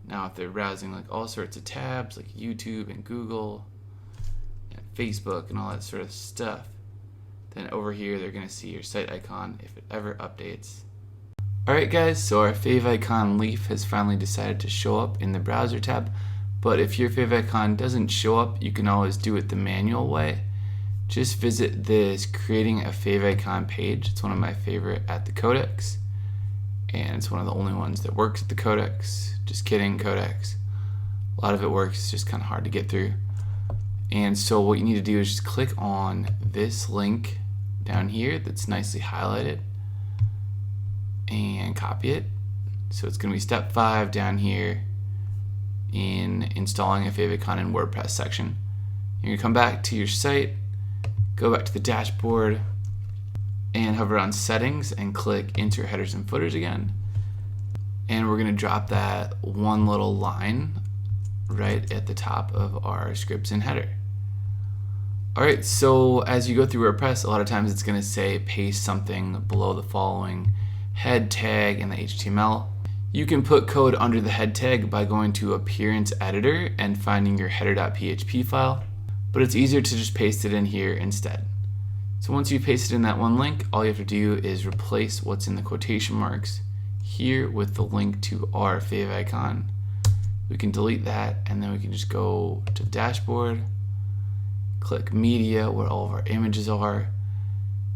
Now if they're browsing like all sorts of tabs like YouTube and Google and Facebook and all that sort of stuff, then over here they're going to see your site icon if it ever updates. Alright guys, so our favicon leaf has finally decided to show up in the browser tab, but if your favicon doesn't show up, you can always do it the manual way. Just visit this creating a favicon page. It's one of my favorite at the Codex, and it's one of the only ones that works at the Codex. Just kidding, Codex. A lot of it works, it's just kind of hard to get through. And so what you need to do is just click on this link down here that's nicely highlighted and copy it. So it's going to be step 5 down here in installing a favicon in WordPress section. You're going to come back to your site, go back to the dashboard, and hover on settings and click insert headers and footers again. And we're going to drop that one little line right at the top of our scripts and header. Alright, so as you go through WordPress, a lot of times it's going to say paste something below the following head tag in the HTML. You can put code under the head tag by going to Appearance Editor and finding your header.php file, but it's easier to just paste it in here instead. So once you paste it in that one link, all you have to do is replace what's in the quotation marks here with the link to our favicon. We can delete that, and then we can just go to the dashboard, click Media where all of our images are,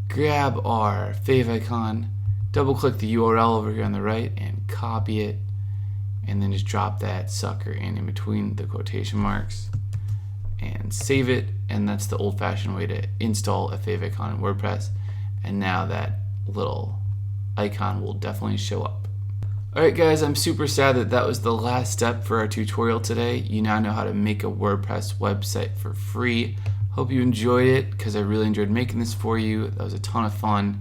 grab our favicon, double click the URL over here on the right and copy it, and then just drop that sucker in between the quotation marks and save it. And that's the old-fashioned way to install a favicon in WordPress, and now that little icon will definitely show up. Alright guys, I'm super sad that was the last step for our tutorial today. You now know how to make a WordPress website for free. Hope you enjoyed it, because I really enjoyed making this for you. That was a ton of fun,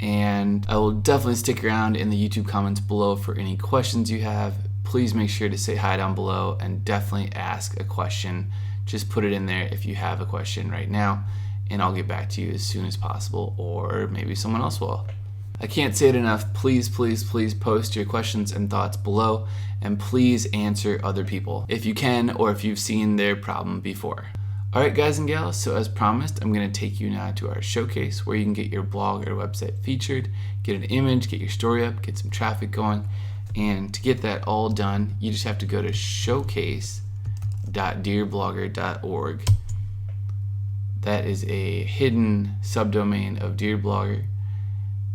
and I will definitely stick around in the YouTube comments below for any questions you have. Please make sure to say hi down below and definitely ask a question. Just put it in there if you have a question right now, and I'll get back to you as soon as possible, or maybe someone else will. I can't say it enough. Please, please, please post your questions and thoughts below, and please answer other people if you can, or if you've seen their problem before. Alright guys and gals, so as promised, I'm going to take you now to our showcase where you can get your blog or website featured, get an image, get your story up, get some traffic going. And to get that all done, you just have to go to showcase.dearblogger.org. That is a hidden subdomain of Dear Blogger,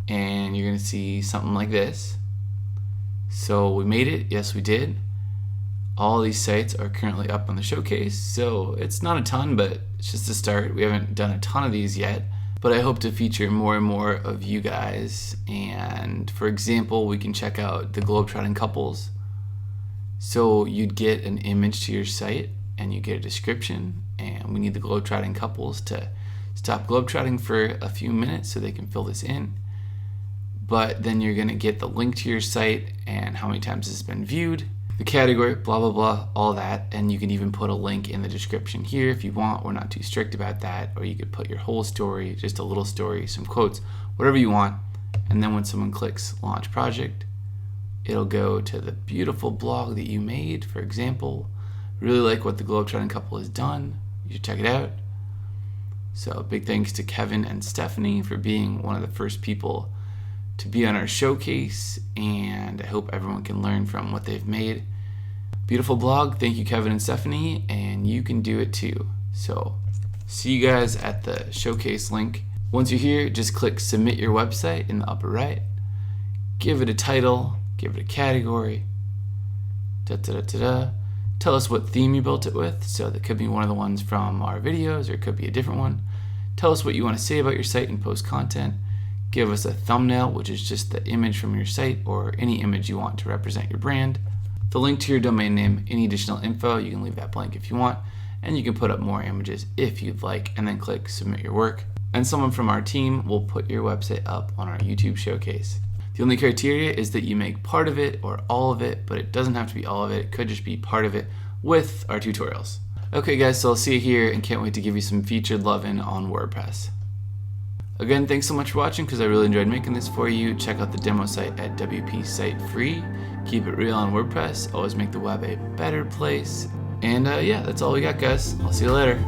and you're going to see something like this. So we made it, yes we did. All these sites are currently up on the showcase, so it's not a ton, but it's just a start. We haven't done a ton of these yet, but I hope to feature more and more of you guys. And for example, we can check out the globetrotting couples. So you'd get an image to your site and you get a description, and we need the globetrotting couples to stop globetrotting for a few minutes so they can fill this in. But then you're going to get the link to your site and how many times it's been viewed. the category, blah, blah, blah, all that. And you can even put a link in the description here if you want. We're not too strict about that. Or you could put your whole story, just a little story, some quotes, whatever you want. And then when someone clicks launch project, it'll go to the beautiful blog that you made. For example, really like what the Globetrotting couple has done. You should check it out. So big thanks to Kevin and Stephanie for being one of the first people to be on our showcase, and I hope everyone can learn from what they've made. Beautiful blog. Thank you, Kevin and Stephanie, and you can do it too. So see you guys at the showcase link. Once you're here, just click submit your website in the upper right. Give it a title, give it a category. Tell us what theme you built it with. So that could be one of the ones from our videos, or it could be a different one. Tell us what you want to say about your site and post content. Give us a thumbnail, which is just the image from your site or any image you want to represent your brand. The link to your domain name, any additional info, you can leave that blank if you want, and you can put up more images if you'd like, and then click submit your work. And someone from our team will put your website up on our YouTube showcase. The only criteria is that you make part of it or all of it, but it doesn't have to be all of it. It could just be part of it with our tutorials. Okay guys, so I'll see you here and can't wait to give you some featured loving on WordPress. Again, thanks so much for watching because I really enjoyed making this for you. Check out the demo site at WP Site Free. Keep it real on WordPress. Always make the web a better place. And yeah, that's all we got, guys. I'll see you later.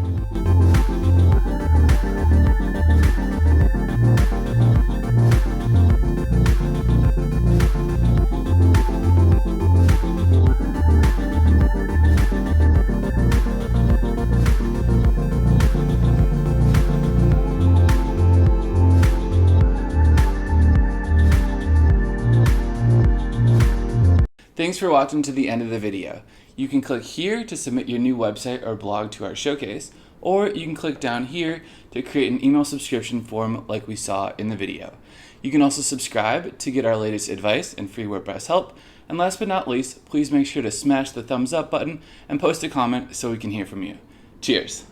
Thanks for watching to the end of the video. You can click here to submit your new website or blog to our showcase, or you can click down here to create an email subscription form like we saw in the video. You can also subscribe to get our latest advice and free WordPress help. And last but not least, please make sure to smash the thumbs up button and post a comment so we can hear from you. Cheers!